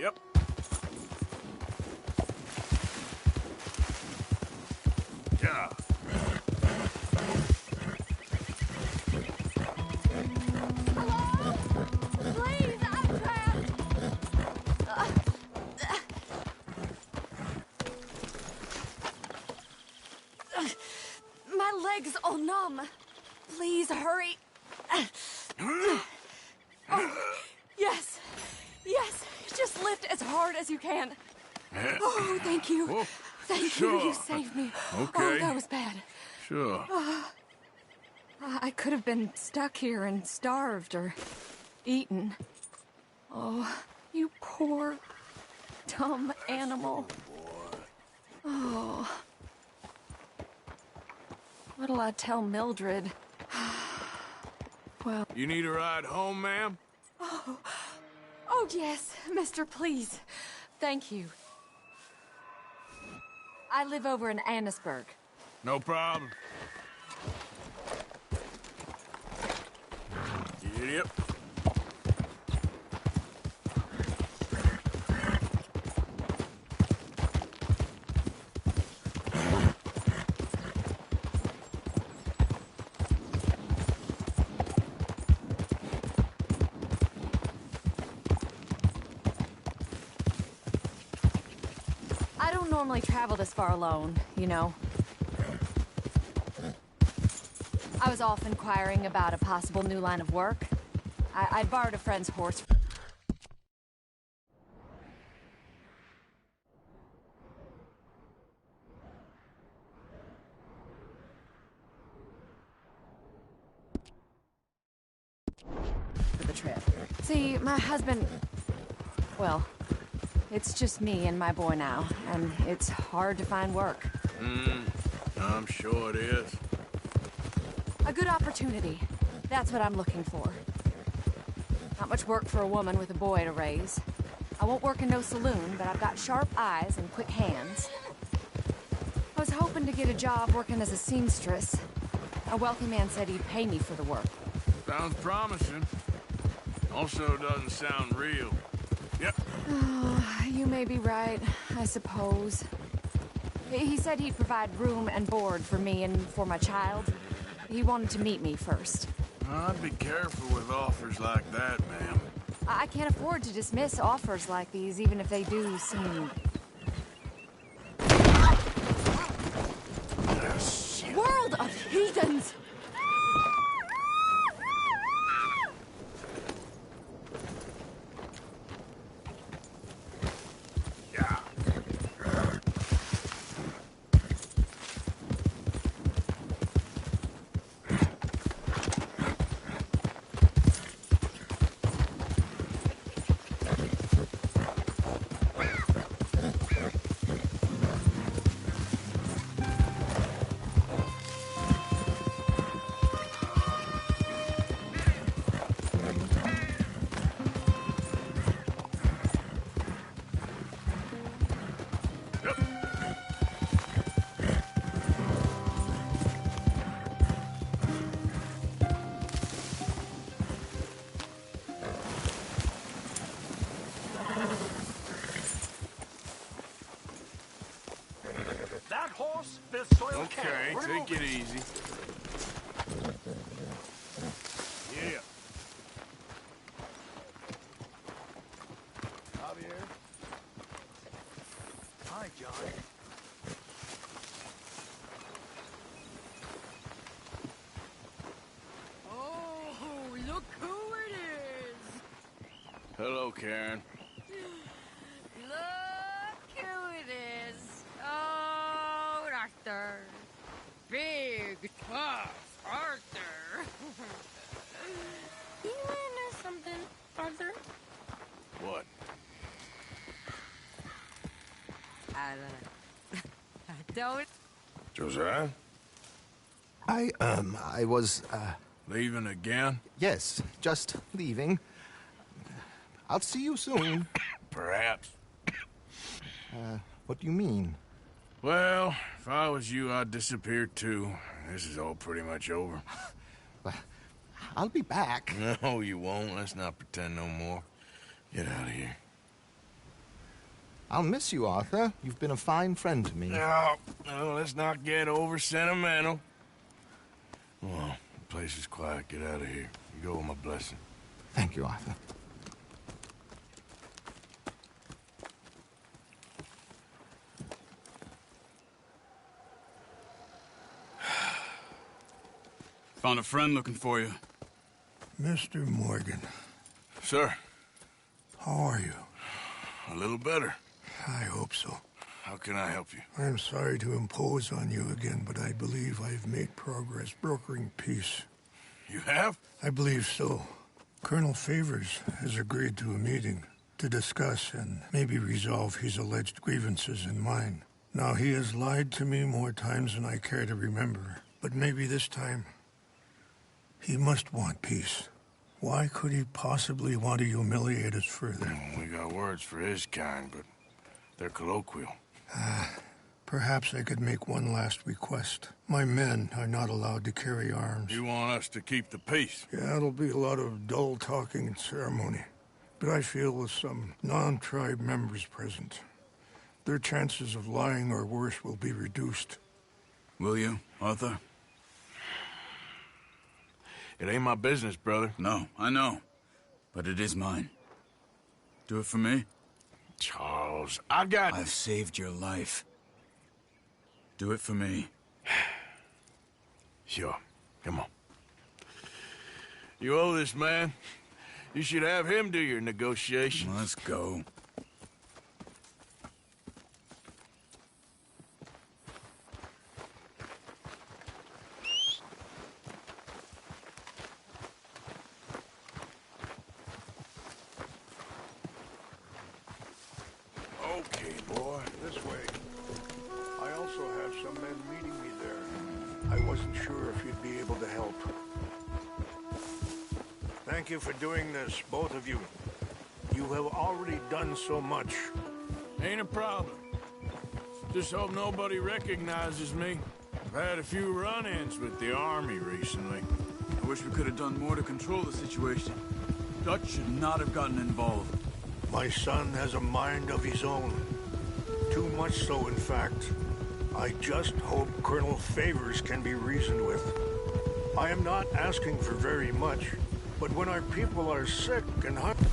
S2: Yep. Yeah.
S10: Hello? Please, I'm trapped. My legs all numb. Please hurry. Oh, yes. Yes. Just lift as hard as you can. Oh, thank you.
S2: Oh,
S10: thank
S2: sure.
S10: you. You saved me.
S2: Okay.
S10: Oh, that was bad.
S2: Sure.
S10: I could have been stuck here and starved or eaten. Oh, you poor, dumb animal. Oh. What'll I tell Mildred? Well...
S2: You need a ride home, ma'am?
S10: Oh, yes, mister, please. Thank you. I live over in Annisburg.
S2: No problem. Yep.
S10: I don't normally travel this far alone, you know. I was off inquiring about a possible new line of work. I'd borrowed a friend's horse. For the trip. See, my husband... Well, it's just me and my boy now, and it's hard to find work.
S2: I'm sure it is.
S10: A good opportunity. That's what I'm looking for. Not much work for a woman with a boy to raise. I won't work in no saloon, but I've got sharp eyes and quick hands. I was hoping to get a job working as a seamstress. A wealthy man said he'd pay me for the work.
S2: Sounds promising. Also doesn't sound real. Yep.
S10: Oh, you may be right, I suppose. He said he'd provide room and board for me and for my child. He wanted to meet me first.
S2: I'd be careful with offers like that, ma'am.
S10: I can't afford to dismiss offers like these, even if they do seem... World of heathens!
S1: That horse will soil
S2: Okay, take it easy. Yeah.
S3: Javier?
S9: Hi, John.
S10: Oh, look who it is!
S2: Hello, Karen.
S10: Look who it is! Oh, Arthur. Big, tough Arthur. You wanna know something, Arthur?
S2: What?
S10: I don't.
S2: Josiah?
S8: I was,
S2: Leaving again?
S8: yes, just leaving. I'll see you soon.
S2: Perhaps.
S8: What do you mean?
S2: Well, if I was you, I'd disappear too. This is all pretty much over.
S8: Well, I'll be back.
S2: No, you won't. Let's not pretend no more. Get out of here.
S8: I'll miss you, Arthur. You've been a fine friend to me.
S2: No, let's not get over sentimental. Well, the place is quiet. Get out of here. You go with my blessing.
S8: Thank you, Arthur.
S6: Found a friend looking for you.
S7: Mr. Morgan.
S2: Sir.
S7: How are you?
S2: A little better.
S7: I hope so.
S2: How can I help you?
S7: I'm sorry to impose on you again, but I believe I've made progress brokering peace.
S2: You have?
S7: I believe so. Colonel Favors has agreed to a meeting to discuss and maybe resolve his alleged grievances and mine. Now, he has lied to me more times than I care to remember, but maybe this time he must want peace. Why could he possibly want to humiliate us further?
S2: We got words for his kind, but they're colloquial.
S7: Perhaps I could make one last request. My men are not allowed to carry arms.
S2: You want us to keep the peace?
S7: Yeah, it'll be a lot of dull talking and ceremony. But I feel with some non-tribe members present, their chances of lying or worse will be reduced.
S6: Will you, Arthur?
S2: It ain't my business, brother.
S6: No, I know. But it is mine. Do it for me?
S2: Charles, I've
S6: saved your life. Do it for me.
S2: Sure. Come on. You owe this man. You should have him do your negotiations.
S6: Let's go.
S2: Okay, boy.
S7: This way. I also have some men meeting me there. I wasn't sure if you'd be able to help. Thank you for doing this, both of you. You have already done so much.
S2: Ain't a problem. Just hope nobody recognizes me. I've had a few run-ins with the army recently.
S6: I wish we could have done more to control the situation. Dutch should not have gotten involved.
S7: My son has a mind of his own. Too much so, in fact. I just hope Colonel Favors can be reasoned with. I am not asking for very much, but when our people are sick and hungry,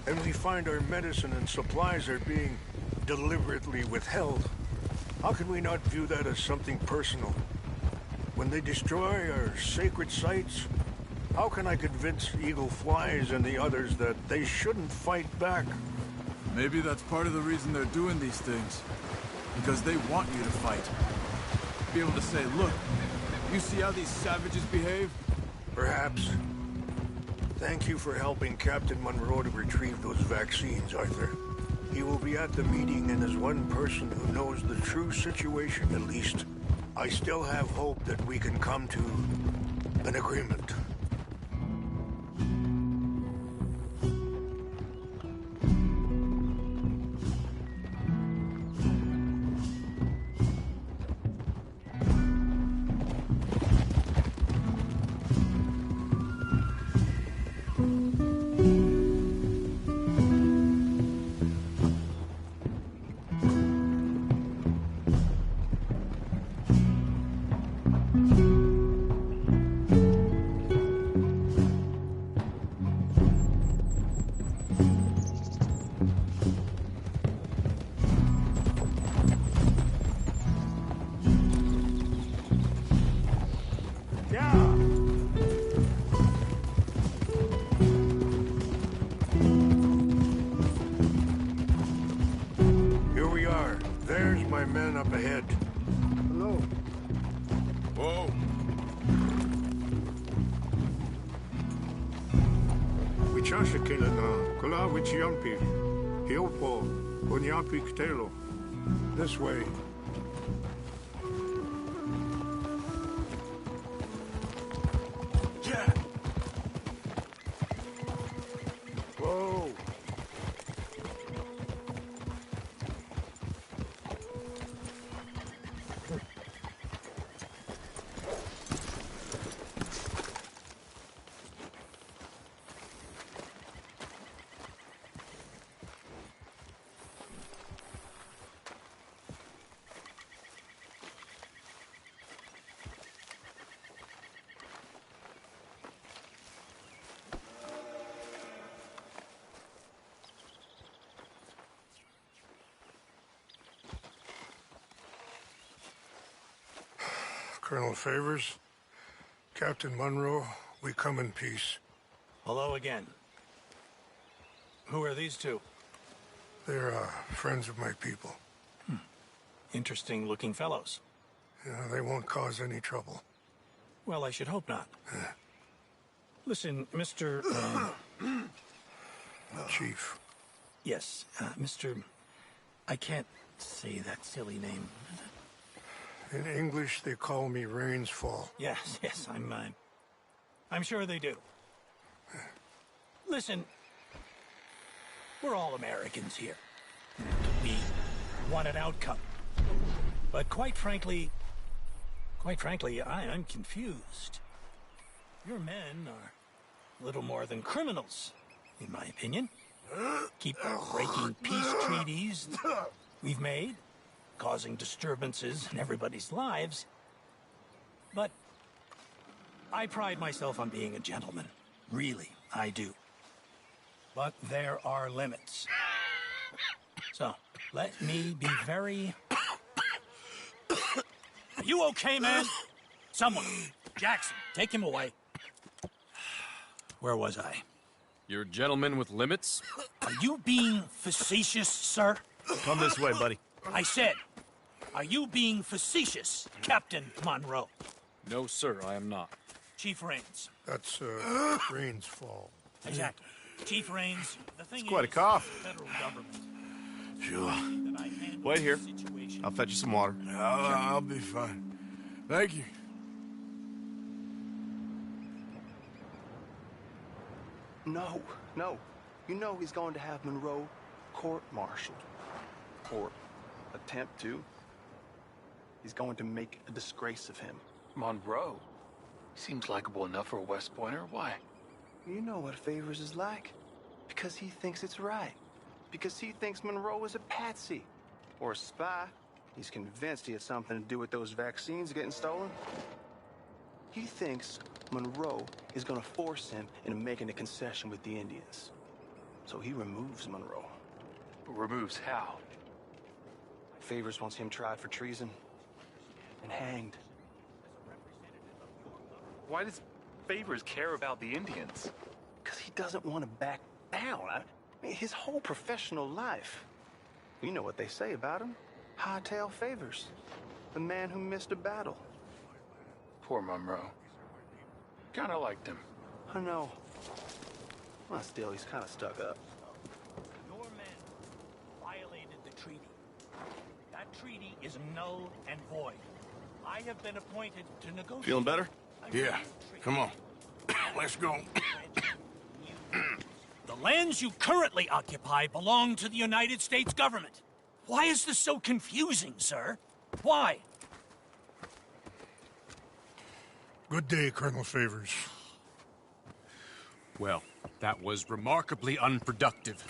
S7: and we find our medicine and supplies are being deliberately withheld, how can we not view that as something personal? When they destroy our sacred sites, how can I convince Eagle Flies and the others that they shouldn't fight back?
S6: Maybe that's part of the reason they're doing these things. Because they want you to fight. Be able to say, look, you see how these savages behave?
S7: Perhaps. Thank you for helping Captain Monroe to retrieve those vaccines, Arthur. He will be at the meeting and is one person who knows the true situation, at least. I still have hope that we can come to an agreement. This way.
S2: Yeah.
S7: Whoa. Colonel Favors, Captain Monroe, we come in peace.
S9: Hello again. Who are these two?
S7: They're friends of my people.
S9: Interesting looking fellows.
S7: Yeah, they won't cause any trouble.
S9: Well, I should hope not. Listen, Mr.
S7: Chief.
S9: Yes, Mr. I can't say that silly name.
S7: In English, they call me Rains Fall.
S9: Yes, I'm sure they do. Listen, we're all Americans here. We want an outcome. But quite frankly, I'm confused. Your men are a little more than criminals, in my opinion. Keep breaking peace treaties we've made, causing disturbances in everybody's lives. But I pride myself on being a gentleman. Really, I do. But there are limits. So, let me be very... Are you okay, man? Someone. Jackson, take him away. Where was I?
S6: You're a gentleman with limits?
S9: Are you being facetious, sir?
S11: Come this way, buddy.
S9: I said, are you being facetious, Captain Monroe?
S6: No, sir, I am not.
S9: Chief Rains.
S7: That's Rains Fall.
S9: Exactly. Chief Rains, the thing
S11: It's quite a
S9: is,
S11: cough.
S9: the federal government.
S11: Sure.
S9: That I handle
S11: Wait here.
S9: the situation.
S11: I'll fetch you some water.
S2: I'll be fine. Thank you.
S8: No. You know he's going to have Monroe court-martialed. Or attempt to. He's going to make a disgrace of him.
S4: Monroe? Seems likable enough for a West Pointer. Why?
S8: You know what Favors is like. Because he thinks it's right. Because he thinks Monroe is a patsy. Or a spy. He's convinced he had something to do with those vaccines getting stolen. He thinks Monroe is going to force him into making a concession with the Indians. So he removes Monroe.
S4: Removes how?
S8: Favors wants him tried for treason and hanged.
S4: Why does Favors care about the Indians?
S8: Because he doesn't want to back down. I mean, his whole professional life. You know what they say about him. Hightail Favors. The man who missed a battle.
S4: Poor Monroe. Kinda liked him.
S8: I know. Well, still, he's kind of stuck up.
S9: Your men violated the treaty. That treaty is null and void. I have been appointed to negotiate.
S11: Feeling better?
S2: Yeah, come on. Let's go.
S9: The lands you currently occupy belong to the United States government. Why is this so confusing, sir? Why?
S7: Good day, Colonel Favors.
S6: Well, that was remarkably unproductive.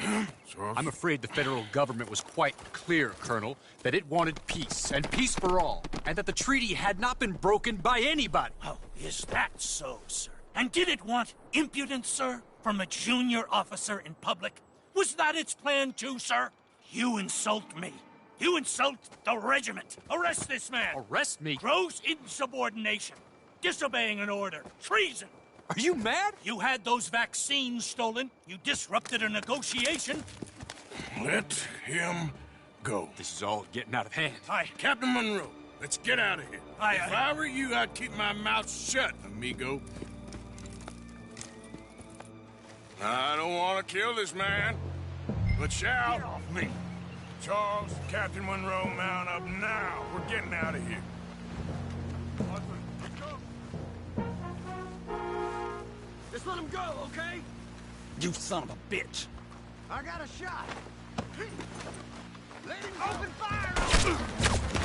S6: I'm afraid the federal government was quite clear, Colonel, that it wanted peace, and peace for all, and that the treaty had not been broken by anybody.
S9: Oh, is that so, sir? And did it want impudence, sir, from a junior officer in public? Was that its plan too, sir? You insult me. You insult the regiment. Arrest this man.
S6: Arrest me?
S9: Gross insubordination. Disobeying an order. Treason.
S6: Are you mad?
S9: You had those vaccines stolen. You disrupted a negotiation.
S2: Let him go.
S6: This is all getting out of hand.
S9: Aye.
S2: Captain Monroe, let's get out of here.
S9: Aye,
S2: If
S9: aye.
S2: I were you, I'd keep my mouth shut, amigo. I don't want to kill this man, but shout.
S9: Get off me.
S2: Charles, Captain Monroe, mount up now. We're getting out of here.
S9: Just let him go, okay? You son of a bitch. I got a shot. Let him open fire!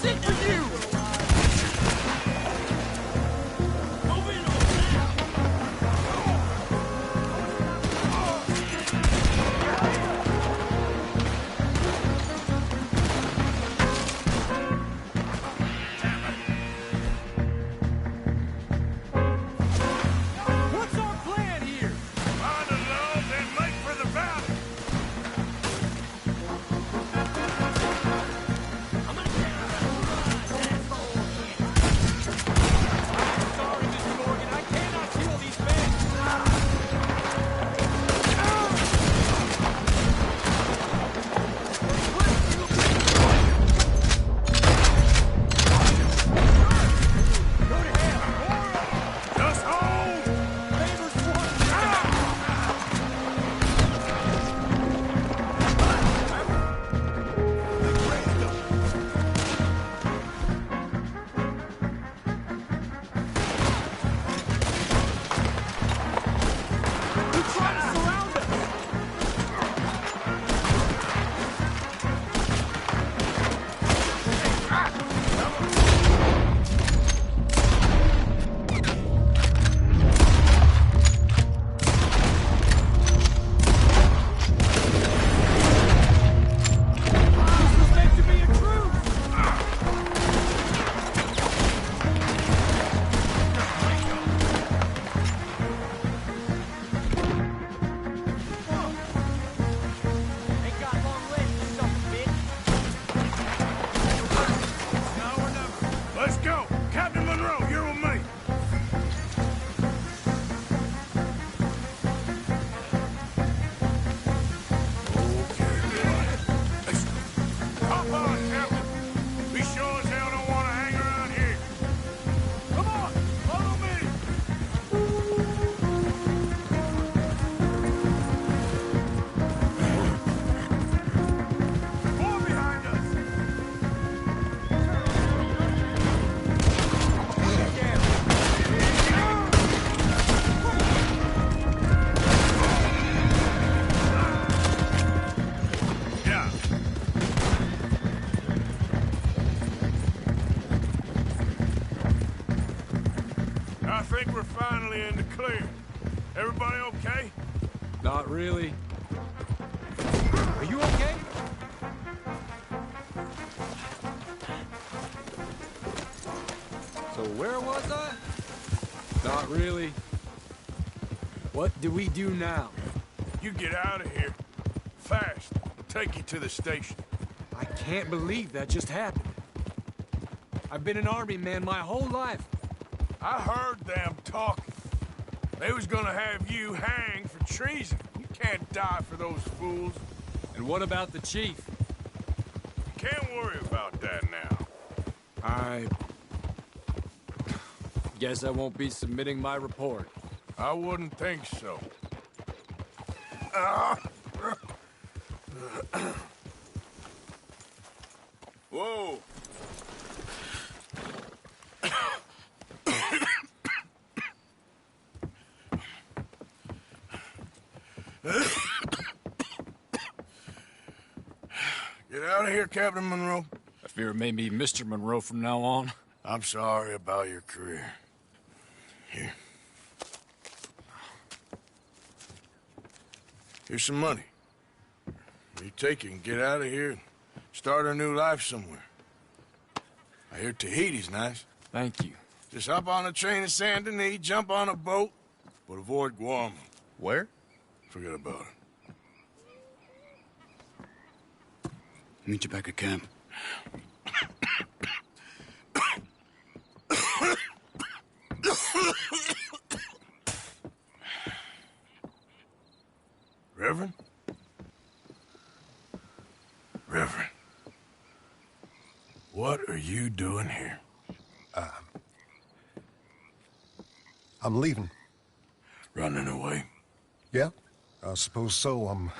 S5: That's it for you!
S6: Really? Are you okay? So where was I? Not really. What do we do now?
S2: You get out of here. Fast. Take you to the station.
S6: I can't believe that just happened. I've been an army man my whole life.
S2: I heard them talking. They was gonna have you hanged for treason. Can't die for those fools.
S6: And what about the chief?
S2: Can't worry about that now.
S6: I guess I won't be submitting my report.
S2: I wouldn't think so. Whoa. Get out of here, Captain Monroe.
S6: I fear it may be Mr. Monroe from now on.
S2: I'm sorry about your career. Here. Here's some money. You take it and get out of here and start a new life somewhere. I hear Tahiti's nice.
S6: Thank you.
S2: Just hop on a train to Saint Denis, jump on a boat, but avoid Guam.
S11: Where?
S2: Forget about it.
S12: Meet you back at camp.
S2: Reverend? Reverend. What are you doing here?
S13: I'm leaving.
S2: Running away?
S13: Yeah, I suppose so. I'm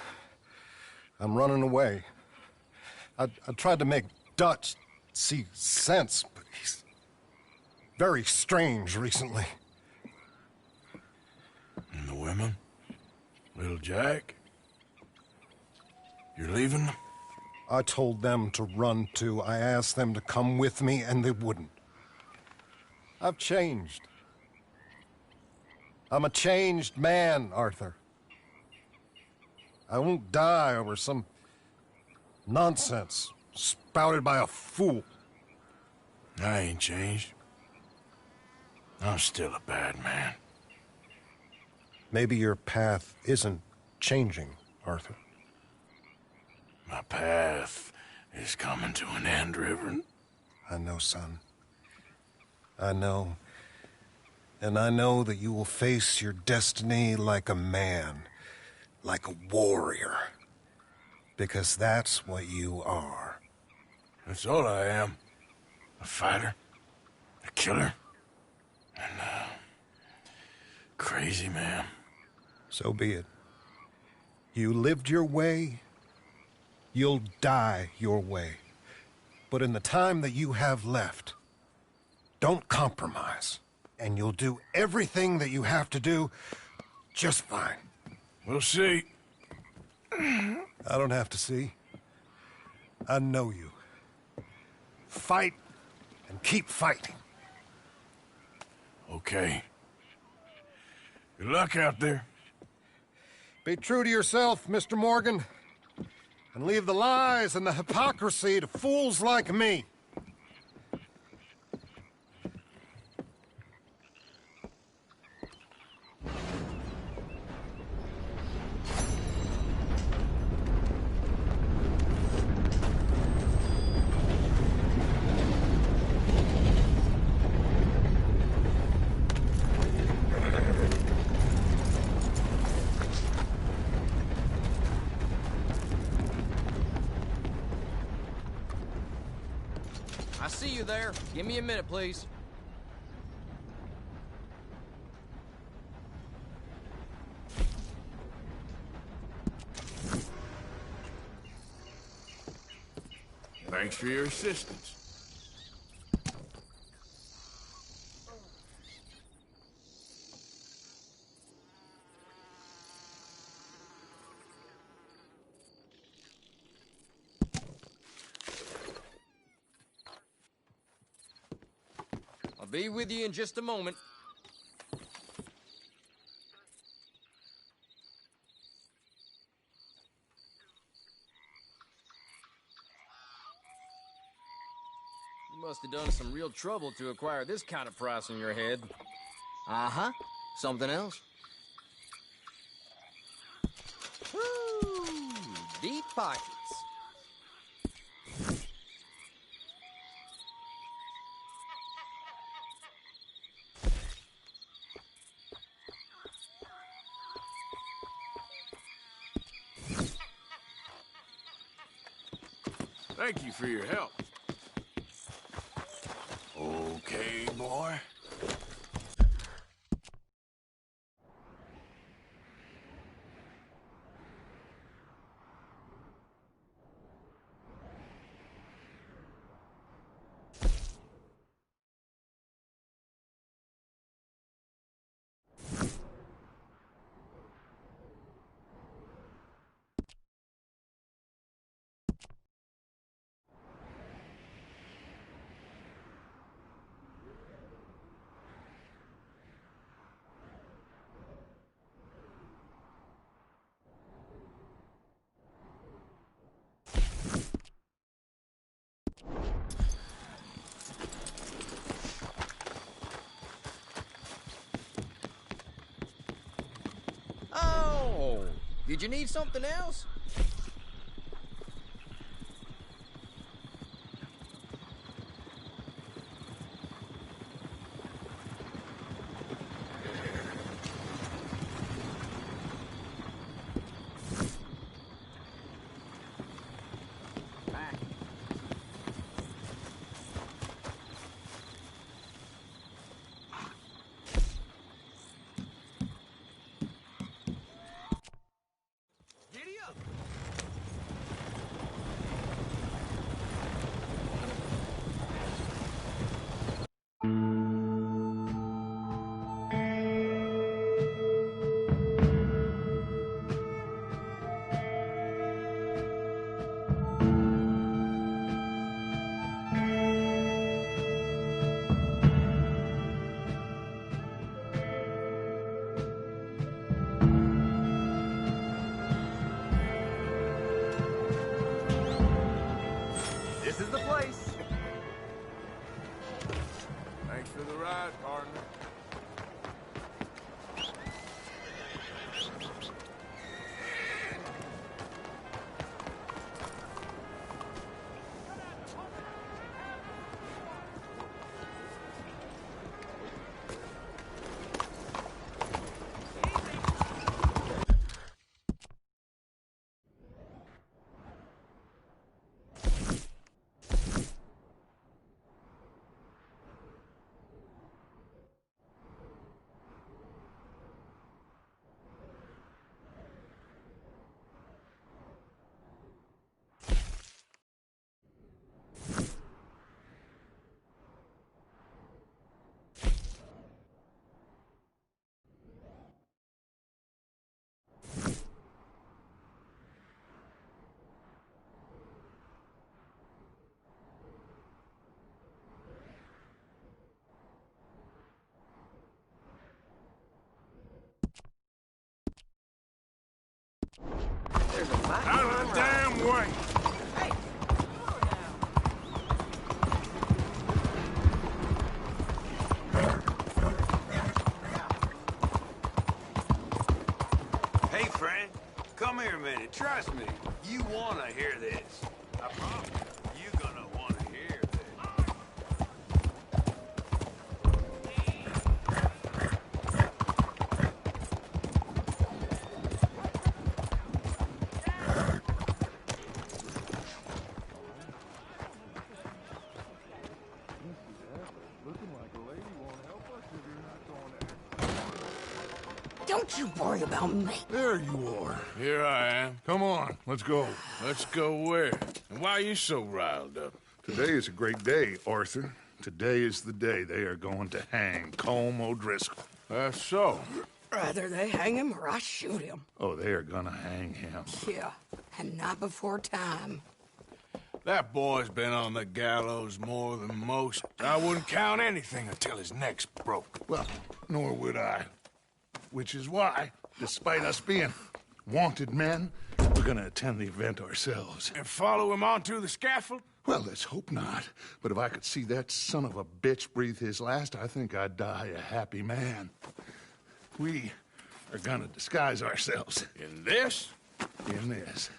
S13: running away. I tried to make Dutch see sense, but he's very strange recently.
S2: And the women? Little Jack? You're leaving them?
S13: I told them to run too. I asked them to come with me, and they wouldn't. I've changed. I'm a changed man, Arthur. I won't die over some nonsense spouted by a fool.
S2: I ain't changed. I'm still a bad man.
S13: Maybe your path isn't changing, Arthur.
S2: My path is coming to an end, Reverend.
S13: I know, son. I know. And I know that you will face your destiny like a man, like a warrior. Because that's what you are.
S2: That's all I am. A fighter, a killer, and a crazy man.
S13: So be it. You lived your way, you'll die your way. But in the time that you have left, don't compromise. And you'll do everything that you have to do just fine.
S2: We'll see.
S13: I don't have to see. I know you. Fight and keep fighting.
S2: Okay. Good luck out there.
S13: Be true to yourself, Mr. Morgan. And leave the lies and the hypocrisy to fools like me.
S4: I see you there. Give me a minute, please.
S2: Thanks for your assistance.
S4: I'll be with you in just a moment. You must have done some real trouble to acquire this kind of price in your head. Uh-huh. Something else? Woo! Deep pockets.
S2: Thank you for your help. Okay, boy.
S4: Oh! Did you need something else?
S5: Giddy up!
S2: for the ride, partner.
S14: There's a lot
S2: out of the damn way!
S14: Hey, come on now.
S2: Hey, friend. Come here a minute. Trust me. You want to hear this. I promise. You're gonna want to hear this.
S14: Don't you worry about me.
S3: There you are.
S2: Here I am.
S3: Come on, let's go.
S2: Let's go where? And why are you so riled up?
S3: Today is a great day, Arthur. Today is the day they are going to hang Colm O'Driscoll.
S2: That's so.
S14: Rather they hang him or I shoot him.
S3: Oh, they are gonna hang him.
S14: Yeah, and not before time.
S2: That boy's been on the gallows more than most. I wouldn't count anything until his neck's broke.
S3: Well, nor would I. Which is why, despite us being wanted men, we're gonna attend the event ourselves.
S2: And follow him onto the scaffold?
S3: Well, let's hope not. But if I could see that son of a bitch breathe his last, I think I'd die a happy man. We are gonna disguise ourselves.
S2: In this?
S3: In this.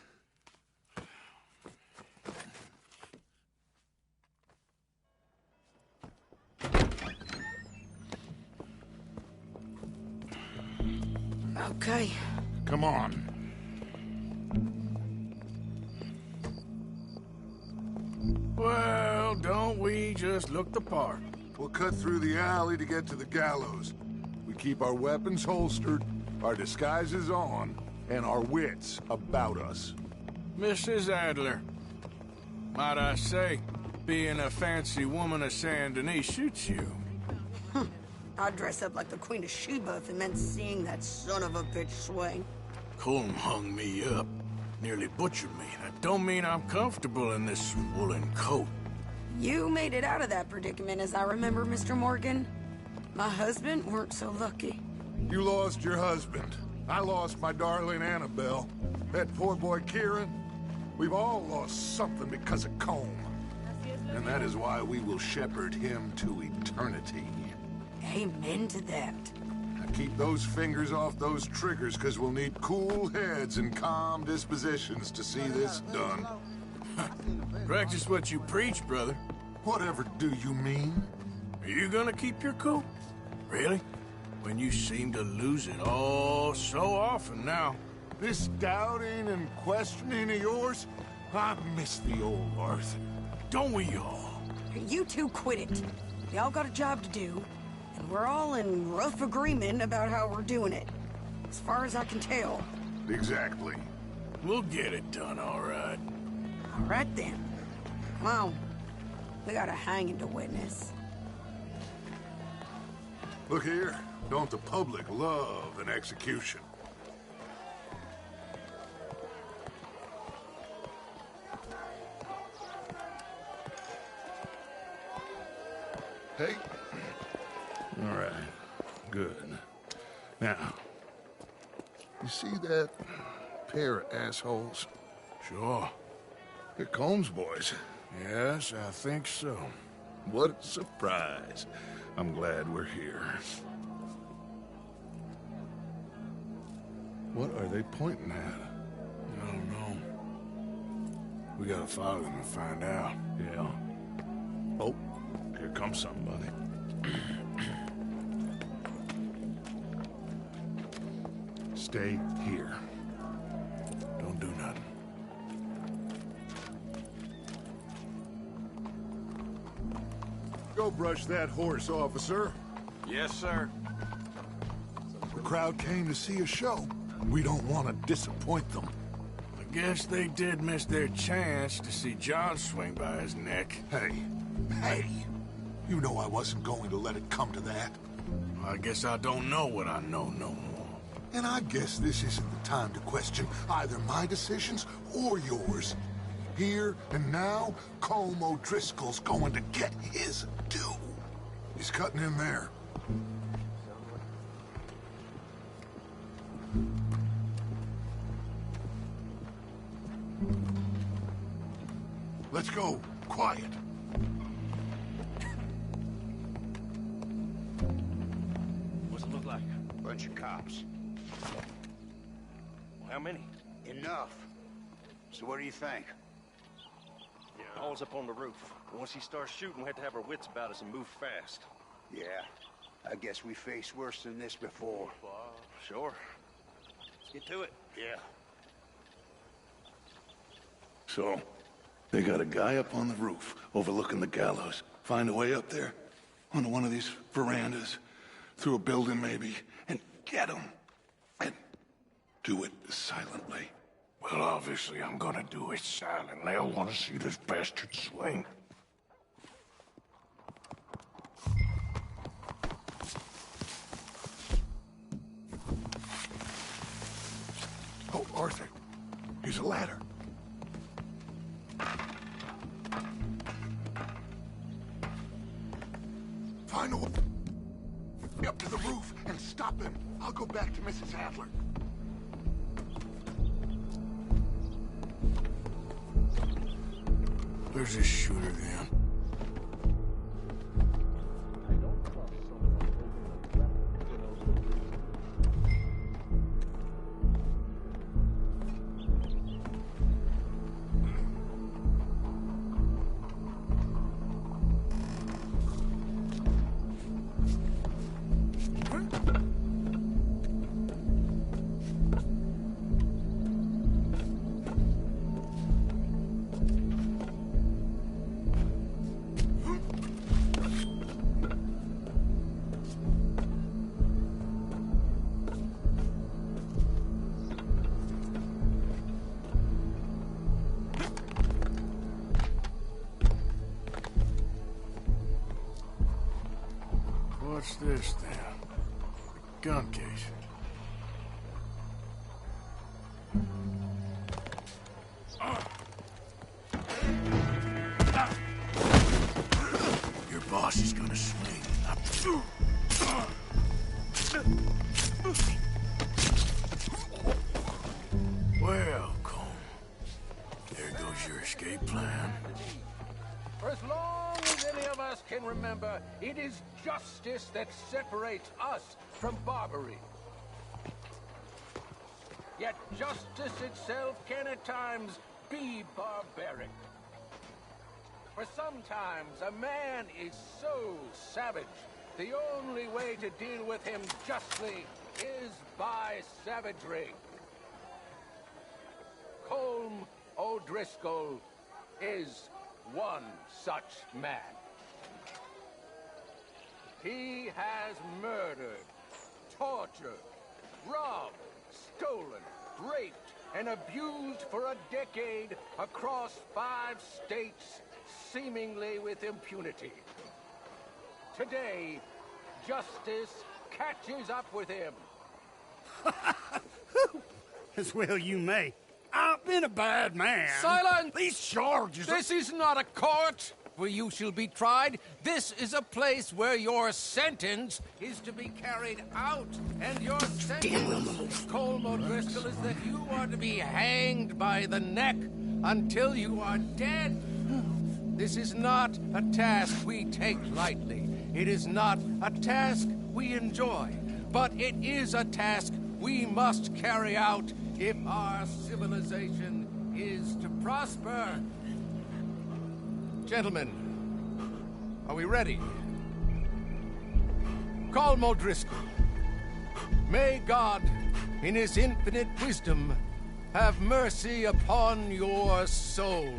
S14: Okay.
S3: Come on.
S2: Well, don't we just look the part?
S3: We'll cut through the alley to get to the gallows. We keep our weapons holstered, our disguises on, and our wits about us.
S2: Mrs. Adler, might I say, being a fancy woman of Saint Denis shoots you.
S14: I'd dress up like the Queen of Sheba if it meant seeing that son of a bitch swing.
S2: Colm hung me up, nearly butchered me. That don't mean I'm comfortable in this woolen coat.
S14: You made it out of that predicament, as I remember, Mr. Morgan. My husband weren't so lucky.
S3: You lost your husband. I lost my darling Annabelle. That poor boy Kieran. We've all lost something because of Colm. And that is why we will shepherd him to eternity.
S14: Amen to that.
S3: Now keep those fingers off those triggers, because we'll need cool heads and calm dispositions to see this done.
S2: Practice what you preach, brother.
S3: Whatever do you mean?
S2: Are you gonna keep your cool? Really? When you seem to lose it all so often now.
S3: This doubting and questioning of yours, I miss the old Arthur.
S2: Don't we all?
S14: You two quit it. Y'all got a job to do, and we're all in rough agreement about how we're doing it. As far as I can tell.
S3: Exactly.
S2: We'll get it done, all right.
S14: All right, then. Come on. We got a hanging to witness.
S3: Look here. Don't the public love an execution? Hey. All right. Good. Now, you see that pair of assholes?
S2: Sure.
S3: They're Colm's boys.
S2: Yes, I think so.
S15: What a surprise. I'm glad we're here. What are they pointing at?
S2: I don't know. We gotta follow them and find out.
S15: Yeah. Oh, here comes somebody. Stay here.
S2: Don't do nothing.
S3: Go brush that horse, officer.
S2: Yes, sir.
S3: The crowd came to see a show. We don't want to disappoint them.
S2: I guess they did miss their chance to see John swing by his neck.
S3: Hey, you know I wasn't going to let it come to that.
S2: I guess I don't know what I know no more.
S3: And I guess this isn't the time to question either my decisions or yours. Here and now, Colm O'Driscoll's going to get his due. He's cutting in there. Let's go. Quiet.
S1: What's it look like?
S16: Bunch of cops.
S1: Well, how many?
S16: Enough. So what do you think?
S1: All's up on the roof. Once he starts shooting, we have to have our wits about us and move fast.
S16: Yeah. I guess we faced worse than this before.
S1: Sure. Let's get to it.
S16: Yeah.
S15: So, they got a guy up on the roof overlooking the gallows. Find a way up there, onto one of these verandas, through a building maybe, and get him. And do it silently.
S2: Well, obviously I'm gonna do it silently. I want to see this bastard swing.
S3: Oh, Arthur. Here's a ladder. Find a way up to the roof and stop him. I'll go back to Mrs. Adler.
S2: Where's this shooter then? What's this then? Gun case. Your boss is gonna swing. Well, Colm, there goes your escape plan.
S17: For as long as any of us can remember, it is justice that separates us from barbary. Yet justice itself can at times be barbaric. For sometimes a man is so savage, the only way to deal with him justly is by savagery. Colm O'Driscoll is one such man. He has murdered, tortured, robbed, stolen, raped, and abused for a decade across 5 states, seemingly with impunity. Today, justice catches up with him.
S18: As well you may. I've been a bad man.
S17: Silence!
S18: These charges
S17: This is not a court where you shall be tried. This is a place where your sentence is to be carried out. And your sentence, Colm O'Driscoll, is that you are to be hanged by the neck until you are dead. This is not a task we take lightly. It is not a task we enjoy. But it is a task we must carry out if our civilization is to prosper. Gentlemen, are we ready? Calm O'Driscoll. May God, in his infinite wisdom, have mercy upon your soul.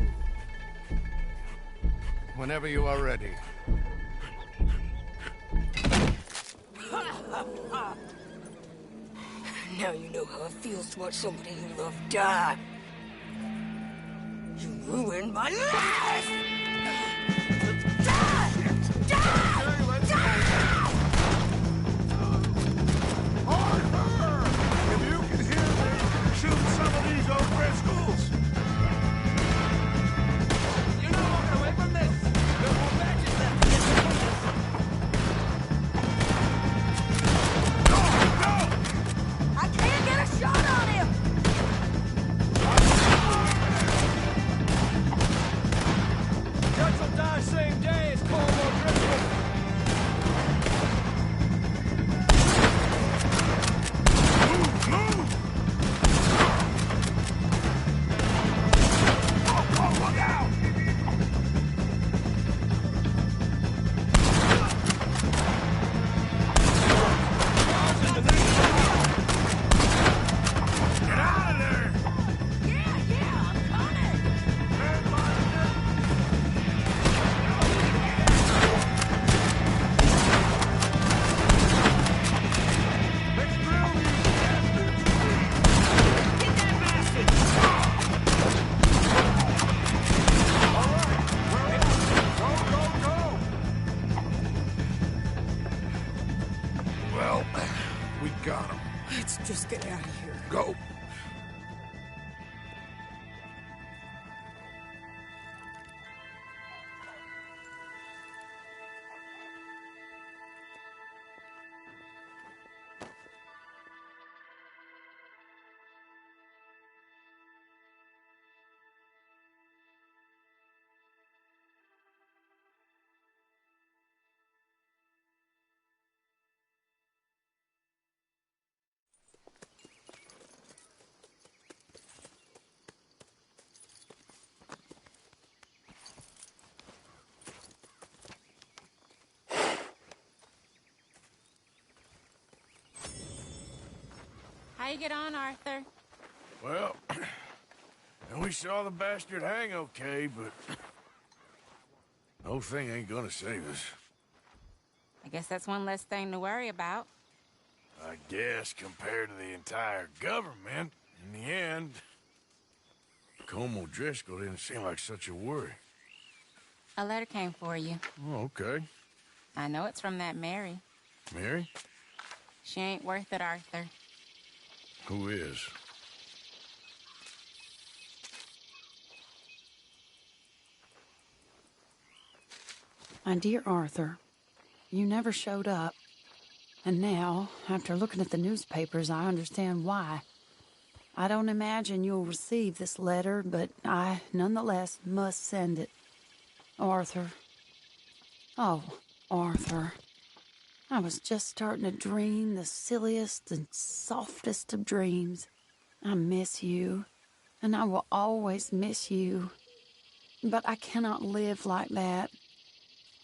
S17: Whenever you are ready.
S14: Now you know how it feels to watch somebody you love die. You ruined my life! Die! Die! Die!
S2: Arthur! If you can hear me, shoot some of these O'Driscolls!
S17: You're not walking away from this! There are more matches left to get to this!
S14: I can't get a shot on him!
S17: Judge will die same day as Cole O'Driscoll!
S14: Just get out of here.
S2: Go.
S19: How you get on, Arthur?
S2: Well, we saw the bastard hang okay, but the whole thing ain't gonna save us.
S19: I guess that's one less thing to worry about.
S2: I guess compared to the entire government, in the end, Colm O'Driscoll didn't seem like such a worry.
S19: A letter came for you.
S2: Oh, okay.
S19: I know it's from that Mary.
S2: Mary?
S19: She ain't worth it, Arthur.
S2: Who is?
S14: My dear Arthur, you never showed up. And now, after looking at the newspapers, I understand why. I don't imagine you'll receive this letter, but I, nonetheless, must send it. Arthur. Oh, Arthur. I was just starting to dream the silliest and softest of dreams. I miss you, and I will always miss you. But I cannot live like that.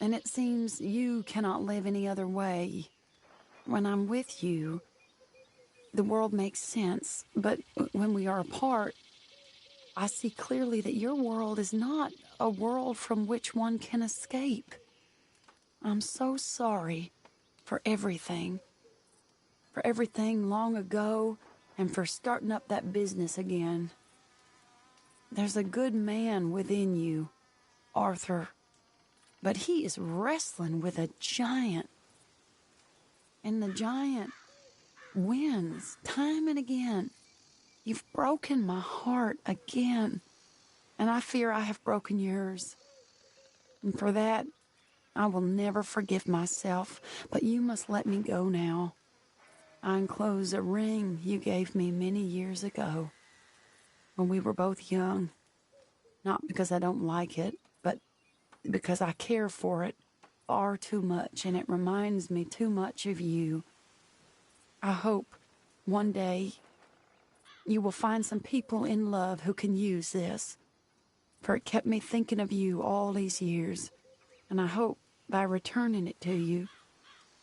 S14: And it seems you cannot live any other way. When I'm with you, the world makes sense. But when we are apart, I see clearly that your world is not a world from which one can escape. I'm so sorry for everything. For everything long ago, and for starting up that business again. There's a good man within you, Arthur. But he is wrestling with a giant. And the giant wins time and again. You've broken my heart again. And I fear I have broken yours. And for that, I will never forgive myself. But you must let me go now. I enclose a ring you gave me many years ago, when we were both young. Not because I don't like it, but because I care for it far too much, and it reminds me too much of you. I hope one day you will find some people in love who can use this, for it kept me thinking of you all these years, and I hope by returning it to you,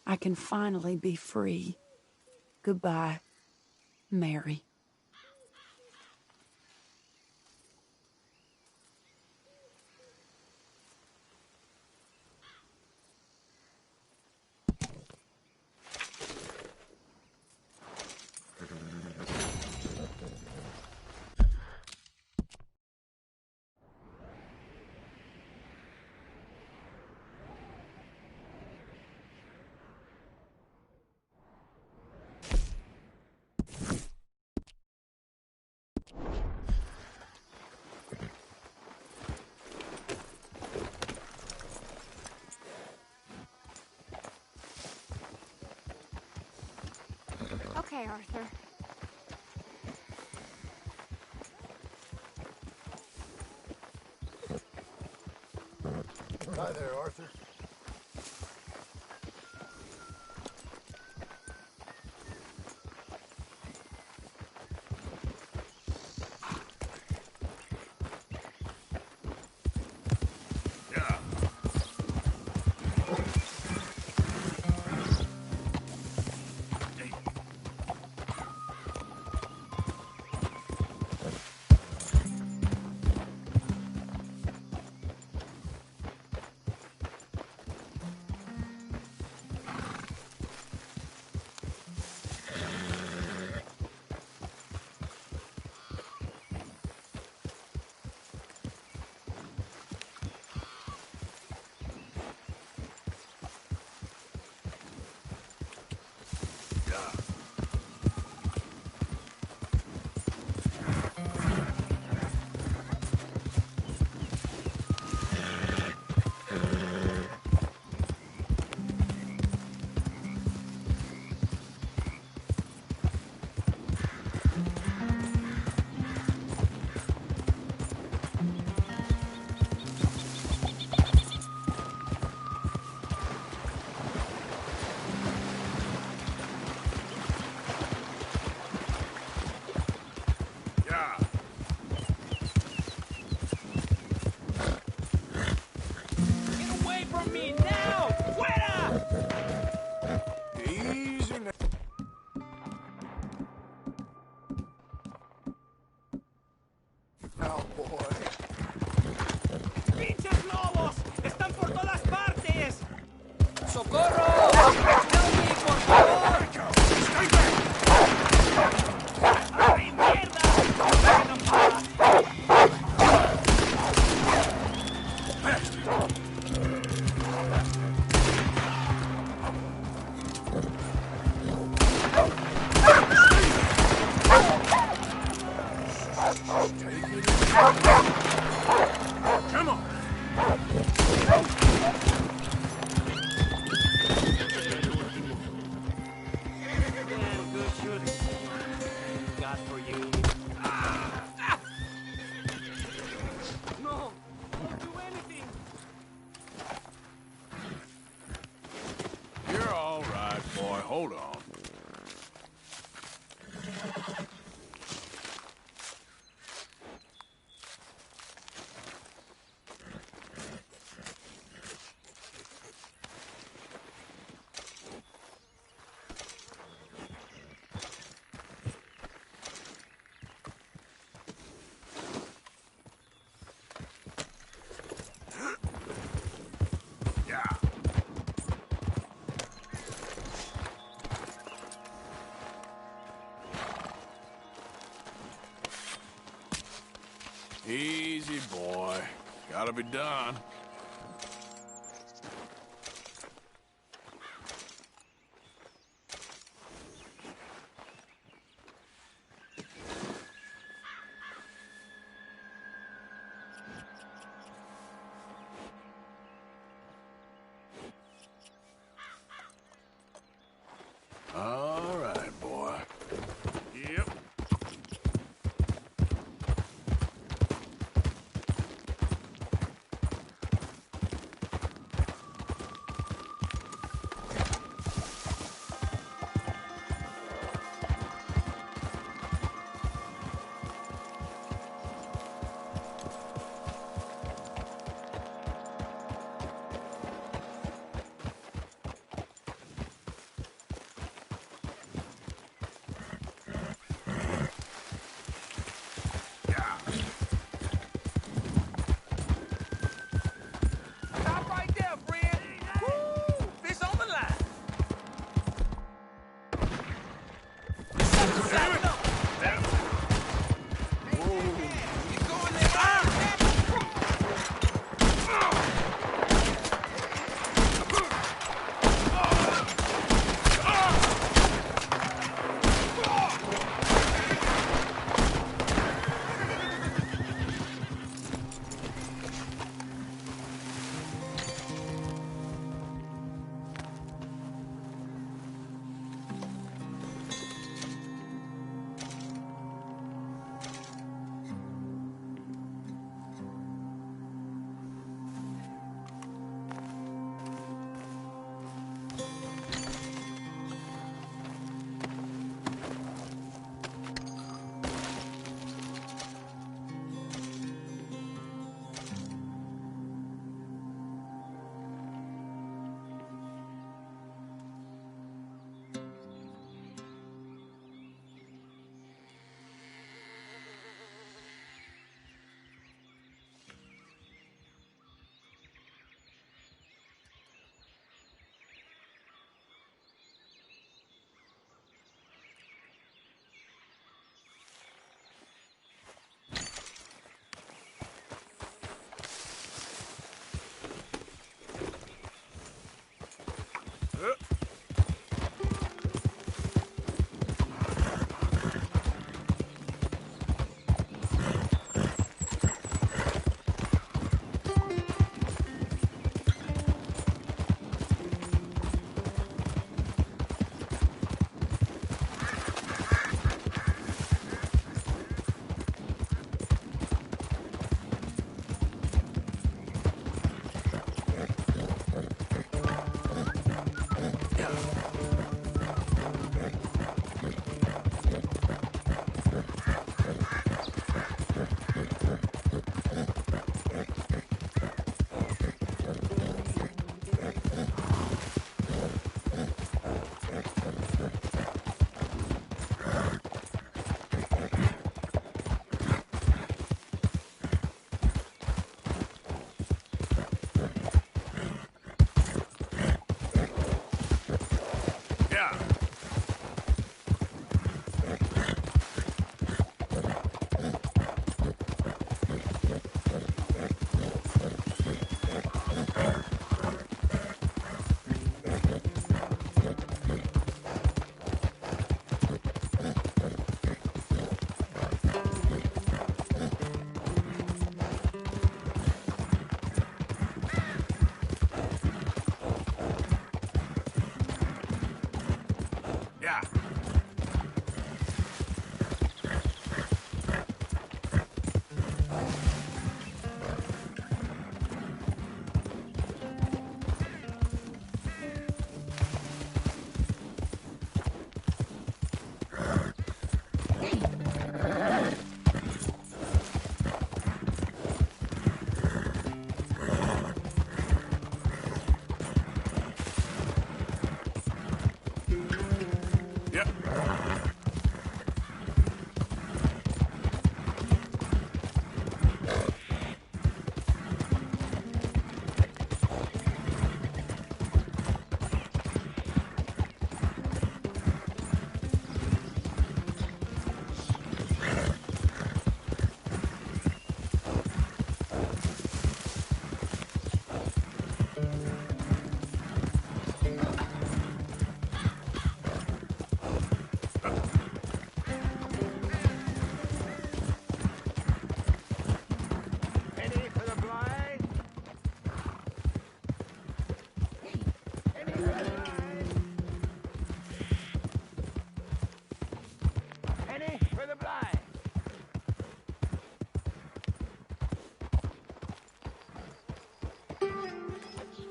S14: I can finally be free. Goodbye, Mary.
S10: Okay, Arthur.
S3: Hi there, Arthur.
S2: Easy, boy. Gotta be done. All right, boy. Yep.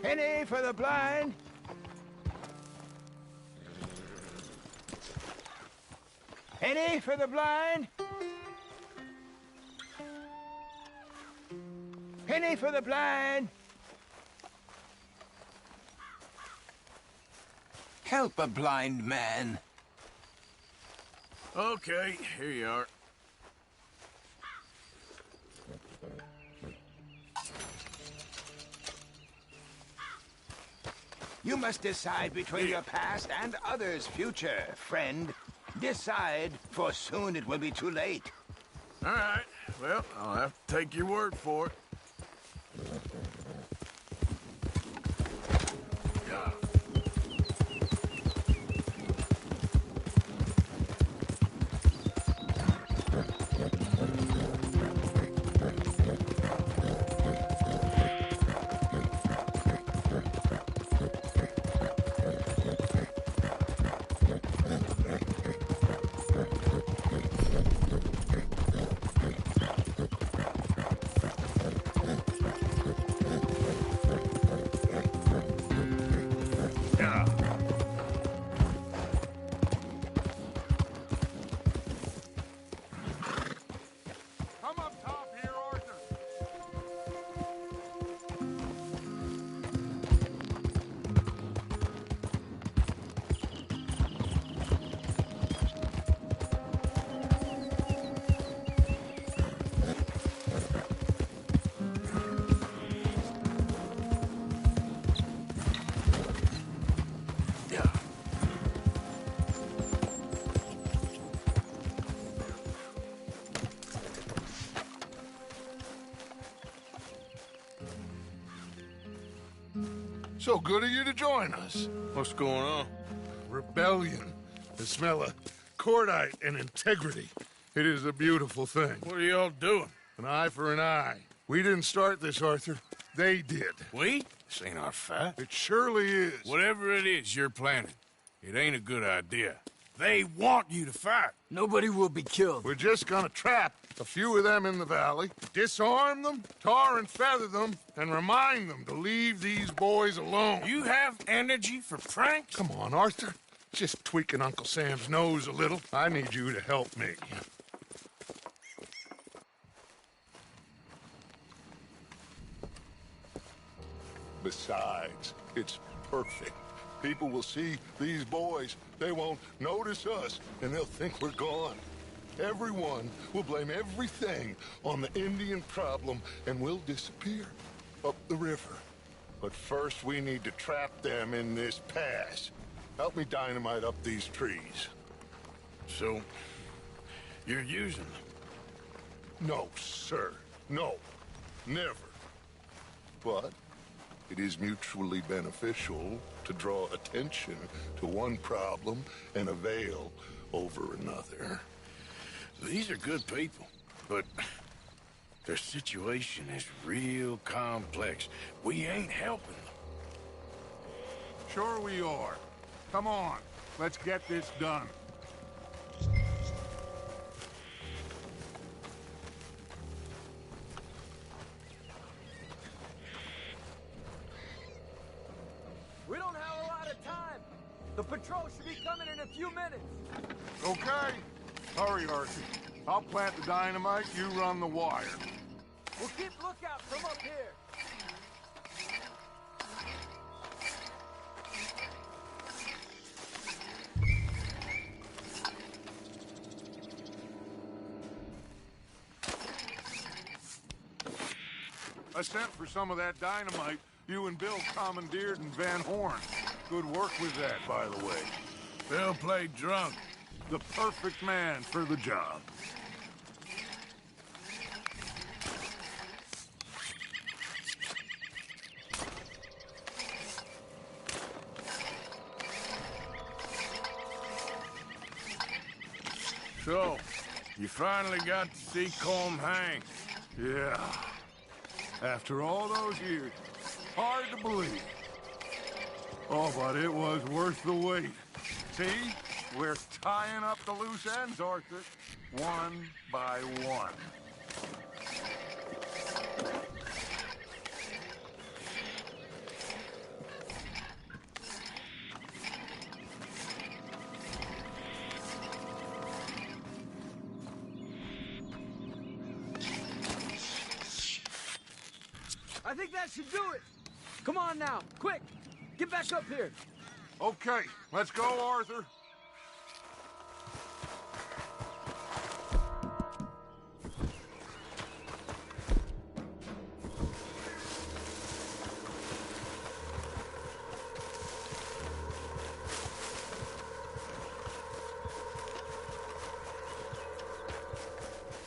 S16: Penny for the blind. Penny for the blind. Penny for the blind.
S17: Help a blind man.
S2: Okay, here you are.
S16: You must decide between your past and others' future, friend. Decide, for soon it will be too late.
S2: All right. Well, I'll have to take your word for it.
S15: So good of you to join us.
S2: What's going on?
S15: Rebellion. The smell of cordite and integrity. It is a beautiful thing.
S2: What are y'all doing?
S15: An eye for an eye. We didn't start this, Arthur. They did.
S2: We? This ain't our fight.
S15: It surely is.
S2: Whatever it is you're planning, it ain't a good idea. They want you to fight.
S6: Nobody will be killed.
S15: We're just gonna trap a few of them in the valley, disarm them, tar and feather them, and remind them to leave these boys alone.
S2: You have energy for pranks?
S15: Come on, Arthur. Just tweaking Uncle Sam's nose a little. I need you to help me. Besides, it's perfect. People will see these boys. They won't notice us, and they'll think we're gone. Everyone will blame everything on the Indian problem, and we'll disappear up the river. But first, we need to trap them in this pass. Help me dynamite up these trees.
S2: So, you're using them?
S15: No, sir. No. Never. But it is mutually beneficial to draw attention to one problem and avail over another.
S2: These are good people, but their situation is real complex. We ain't helping them.
S15: Sure we are. Come on, let's get this done.
S5: We don't have a lot of time. The patrol should be coming in a few minutes.
S15: Okay. Hurry, Arthur. I'll plant the dynamite, you run the wire.
S5: We'll keep lookout from up here.
S15: I sent for some of that dynamite you and Bill commandeered in Van Horn. Good work with that, by the way.
S2: Bill played drunk.
S15: The perfect man for the job.
S2: So, you finally got to see Colm hang.
S15: Yeah. After all those years. Hard to believe. Oh, but it was worth the wait. See? We're tying up the loose ends, Arthur. One by one.
S5: I think that should do it. Come on now, quick. Get back up here.
S15: Okay, let's go, Arthur.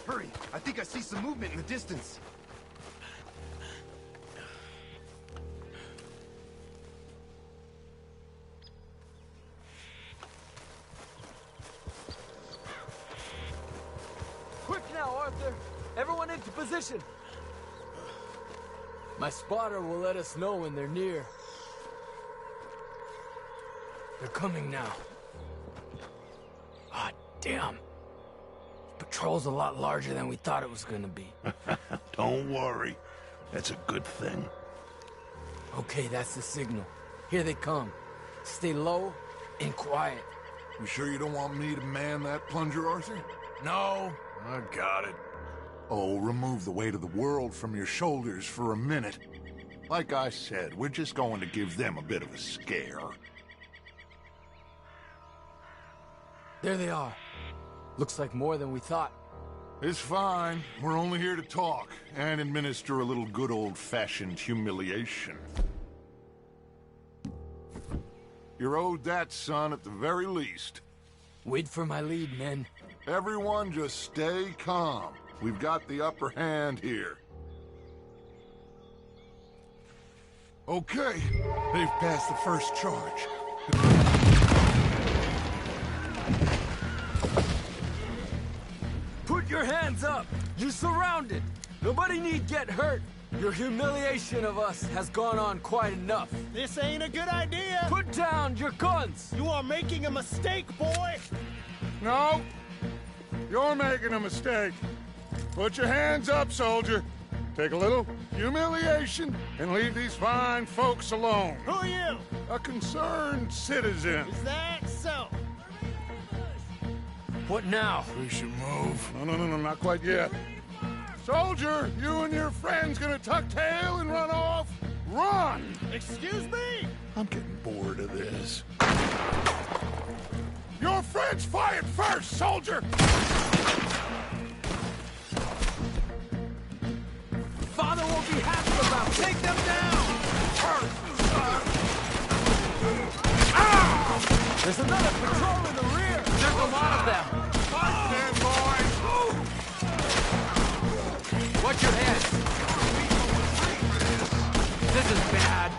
S20: Hurry, I think I see some movement in the distance.
S5: Quick now, Arthur. Everyone into position. My spotter will let us know when they're near. They're coming now. Ah, damn. Patrol's a lot larger than we thought it was gonna be.
S15: Don't worry. That's a good thing.
S5: Okay, that's the signal. Here they come. Stay low and quiet.
S15: You sure you don't want me to man that plunger, Arthur?
S2: No, I got it.
S15: Oh, remove the weight of the world from your shoulders for a minute. Like I said, we're just going to give them a bit of a scare.
S5: There they are. Looks like more than we thought.
S15: It's fine. We're only here to talk and administer a little good old-fashioned humiliation. You're owed that, son, at the very least.
S5: Wait for my lead, men.
S15: Everyone just stay calm. We've got the upper hand here. Okay, they've passed the first charge.
S5: Put your hands up! You're surrounded! Nobody need get hurt! Your humiliation of us has gone on quite enough.
S18: This ain't a good idea.
S5: Put down your guns!
S18: You are making a mistake, boy.
S15: No, you're making a mistake. Put your hands up, soldier. Take a little humiliation and leave these fine folks alone.
S18: Who are you?
S15: A concerned citizen.
S18: Is that so?
S5: What now?
S15: We should move. No, not quite yet. Soldier, you and your friend's gonna tuck tail and run off? Run!
S18: Excuse me?
S15: I'm getting bored of this. Your friends fired first, soldier!
S5: Father won't be happy about it. Take them down! There's another patrol in the rear! There's a lot of them!
S15: Stand by!
S5: Watch your head! This is bad!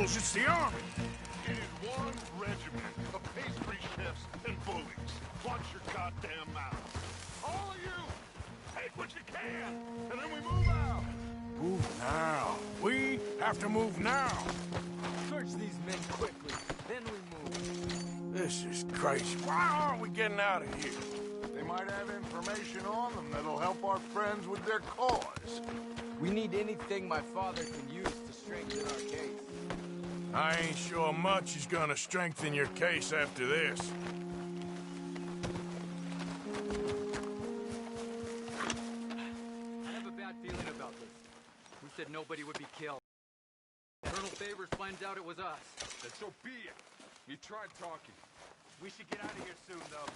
S2: It's the army.
S15: It is one regiment of pastry chefs and bullies. Watch your goddamn mouth. All of you, take what you can, and then we move out.
S2: Move now. We have to move now.
S5: Search these men quickly, then we move.
S2: This is crazy. Why aren't we getting out of here?
S15: They might have information on them that'll help our friends with their cause.
S5: We need anything my father can use to strengthen our case.
S2: I ain't sure much is gonna strengthen your case after this.
S6: I have a bad feeling about this. We said nobody would be killed. Colonel Favors finds out it was us.
S15: Then so be it. You tried talking.
S20: We should get out of here soon, though.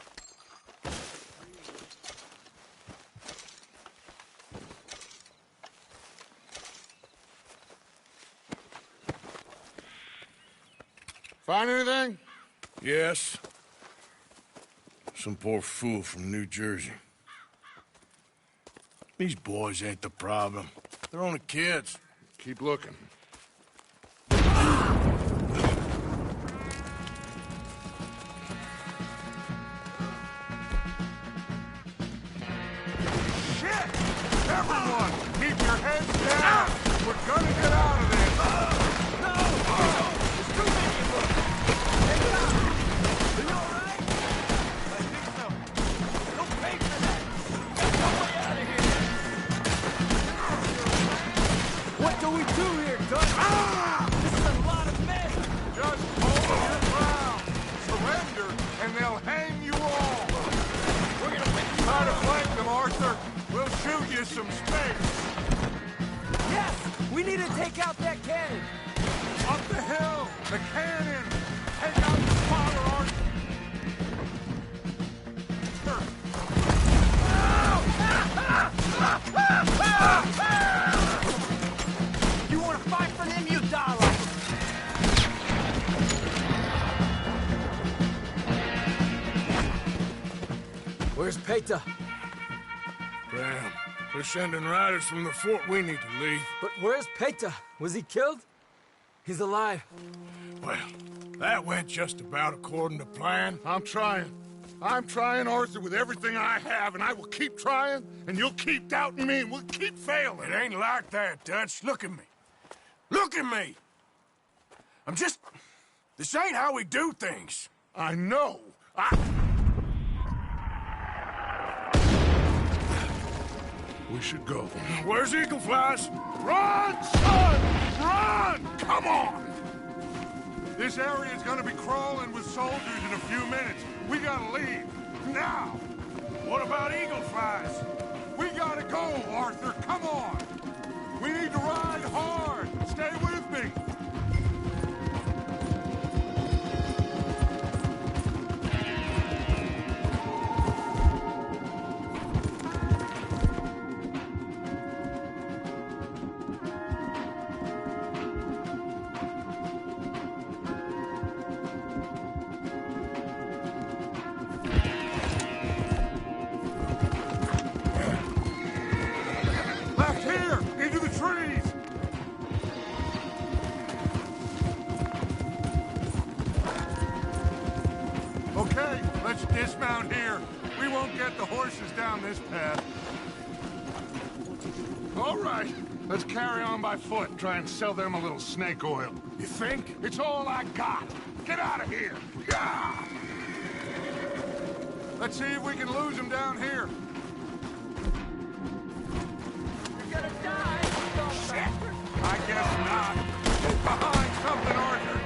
S15: Find anything?
S2: Yes. Some poor fool from New Jersey. These boys ain't the problem. They're only kids.
S15: Keep looking.
S2: Shit! Everyone, keep your heads down! We're gonna get out of this!
S5: No! There's too many of them! Are you alright? I think so. Don't pay for that! Get your way out of here! What do we do here, Gus? This is a lot of men!
S15: Just hold your ground. Surrender, and they'll hang you all.
S5: We're gonna win.
S15: Try to flank them, Arthur. We'll shoot you some space.
S5: Yes! We need to take out that cannon!
S15: Up the hill! The cannon! Take out the spotter, Arthur!
S5: You wanna fight for them, you dollar! Where's Peta?
S2: Damn. They're sending riders from the fort. We need to leave.
S5: But where's Peta? Was he killed? He's alive.
S2: Well, that went just about according to plan.
S15: I'm trying, Arthur, with everything I have, and I will keep trying, and you'll keep doubting me, and we'll keep failing.
S2: It ain't like that, Dutch. Look at me. Look at me! I'm just... This ain't how we do things.
S15: I know. We should go.
S2: Where's Eagle Flies? Run, son! Run! Come on!
S15: This area's gonna be crawling with soldiers in a few minutes. We gotta leave. Now!
S2: What about Eagle Flies?
S15: We gotta go, Arthur. Come on! We need to ride hard. Stay with me. Left here! Into the trees! Okay, let's dismount here. We won't get the horses down this path. All right, let's carry on by foot and try and sell them a little snake oil. You think? It's all I got. Get out of here! Yeah! Let's see if we can lose them down here.
S5: You're gonna die, you dumb bastard.
S15: I guess not. Get behind something, Arthur.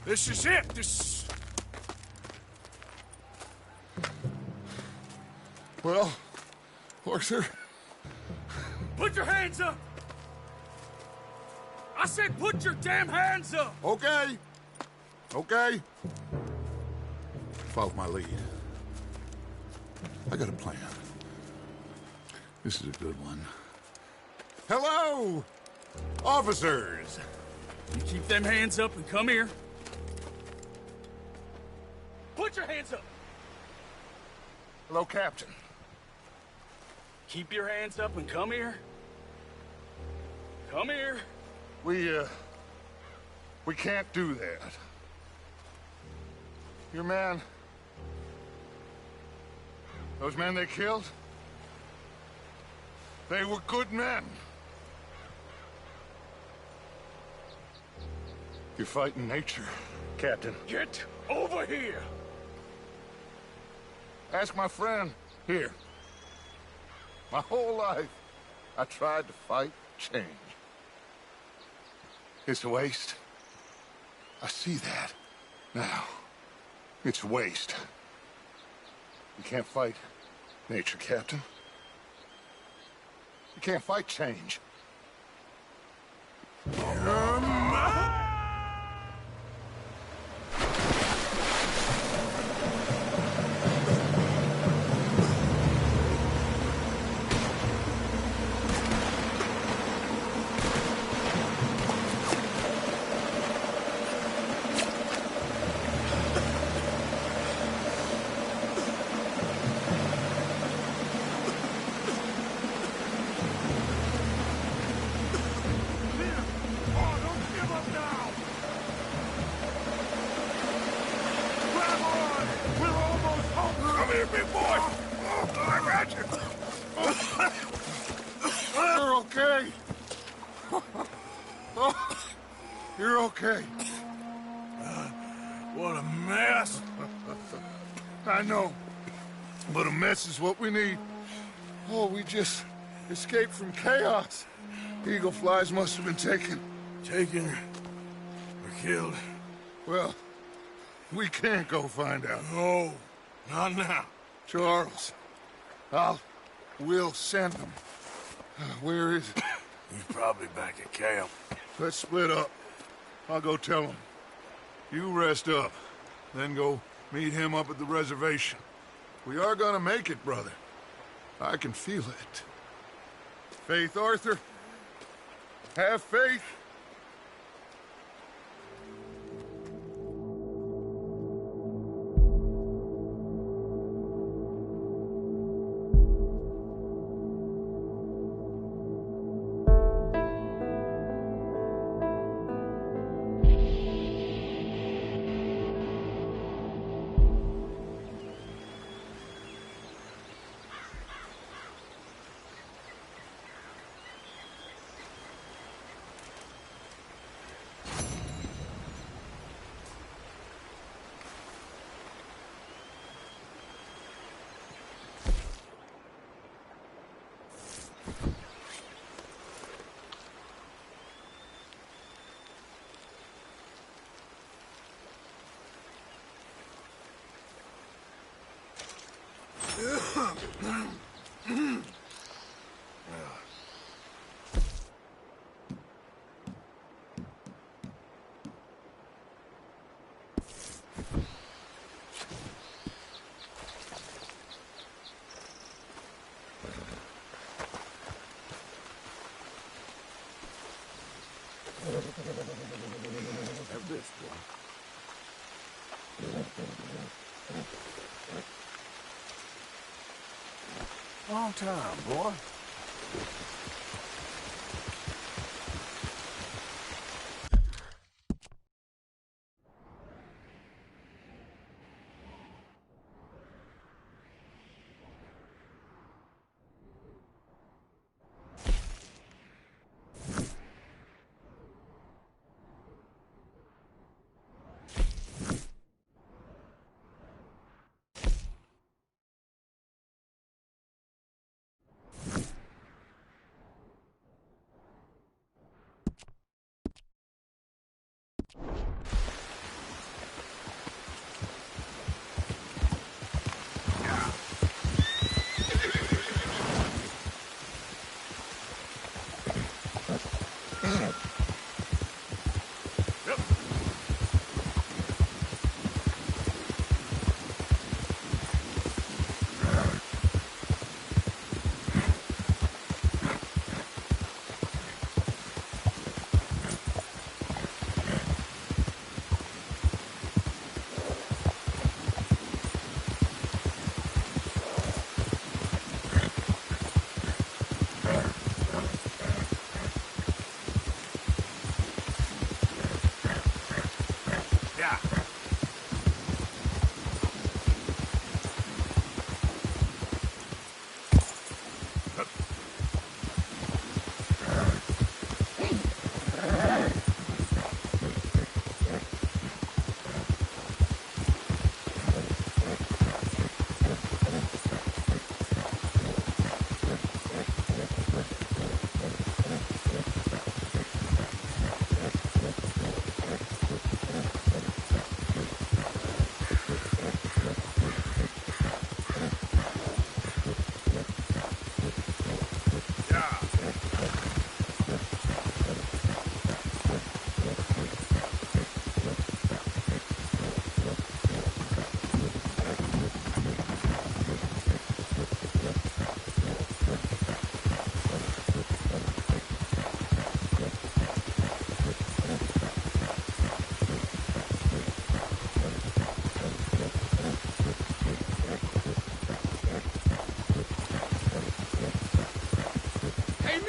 S2: This is it. This.
S15: Well, Arthur.
S2: Put your hands up! I said put your damn hands up!
S15: Okay. Okay. Follow my lead. I got a plan. This is a good one. Hello, officers.
S2: You keep them hands up and come here. Put your hands up!
S15: Hello, Captain.
S2: Keep your hands up and come here. Come here.
S15: We can't do that. Your man... Those men they killed? They were good men. You're fighting nature, Captain.
S2: Get over here!
S15: Ask my friend here. My whole life, I tried to fight change. It's a waste. I see that now. It's waste. You can't fight nature, Captain. You can't fight change.
S3: You're okay. You're okay.
S2: What a mess.
S3: I know, but a mess is what we need. Oh, we just escaped from chaos. Eagle flies must have been taken.
S2: Taken or killed?
S3: Well, we can't go find out.
S2: No, not now.
S3: Charles, we'll send them. Where is it?
S2: He's probably back at camp.
S3: Let's split up. I'll go tell him. You rest up, then go meet him up at the reservation. We are gonna make it, brother. I can feel it. Faith, Arthur. Have faith.
S2: Have this one. Long time, boy.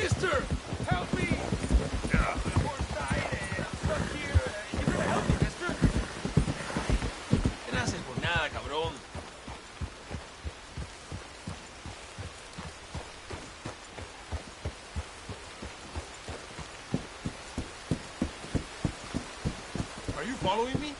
S5: mister! Help me! We're dying. I'm stuck here. You gotta help me, mister. ¿Qué no haces por nada, cabrón? Are you following me?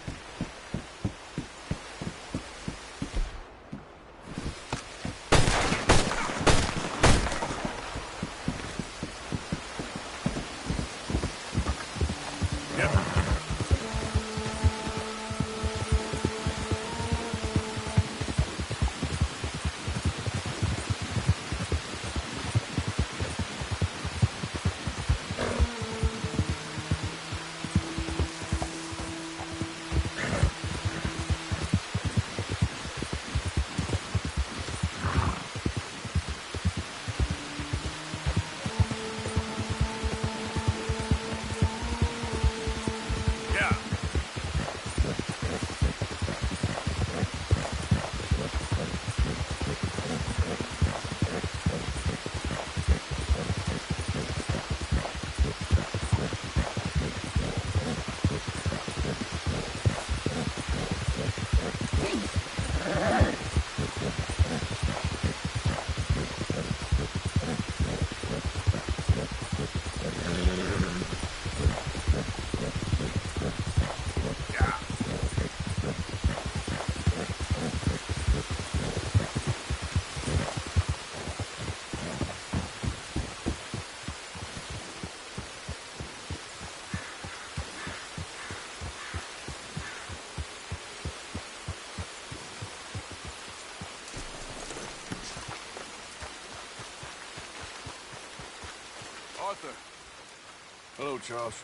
S2: Arthur. Hello, Charles.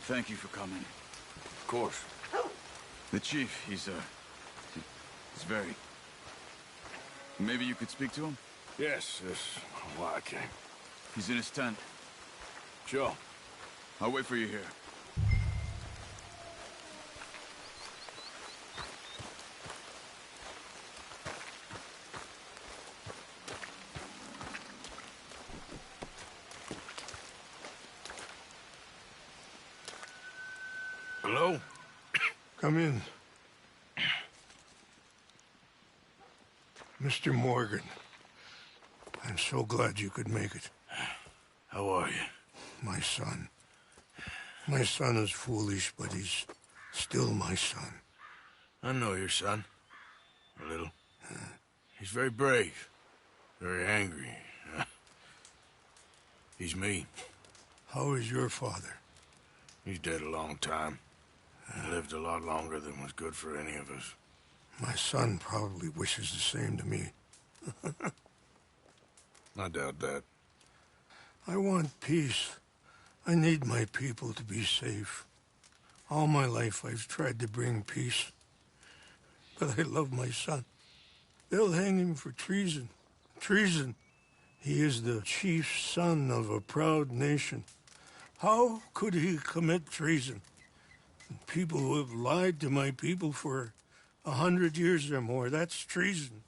S12: Thank you for coming.
S2: Of course.
S12: The chief, he's very... Maybe you could speak to him?
S2: Yes, that's why I came.
S12: He's in his tent.
S2: Sure.
S12: I'll wait for you here.
S2: Hello?
S7: Come in. Mr. Morgan, I'm so glad you could make it.
S2: How are you?
S7: My son. My son is foolish, but he's still my son.
S2: I know your son. A little. He's very brave. Very angry. He's me.
S7: How is your father?
S2: He's dead a long time. He lived a lot longer than was good for any of us.
S7: My son probably wishes the same to me.
S2: I doubt that.
S7: I want peace. I need my people to be safe. All my life I've tried to bring peace. But I love my son. They'll hang him for treason. Treason. He is the chief son of a proud nation. How could he commit treason? People who have lied to my people for 100 years or more, that's treason.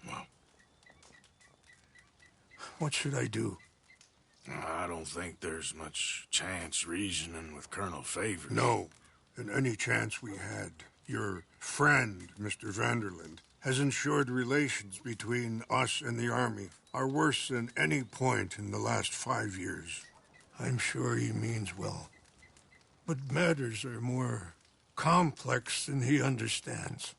S2: Well.
S7: What should I do?
S2: I don't think there's much chance reasoning with Colonel Favors.
S7: No. And any chance we had, your friend, Mr. Vanderland, has ensured relations between us and the Army are worse than any point in the last 5 years. I'm sure he means well. But matters are more complex than he understands.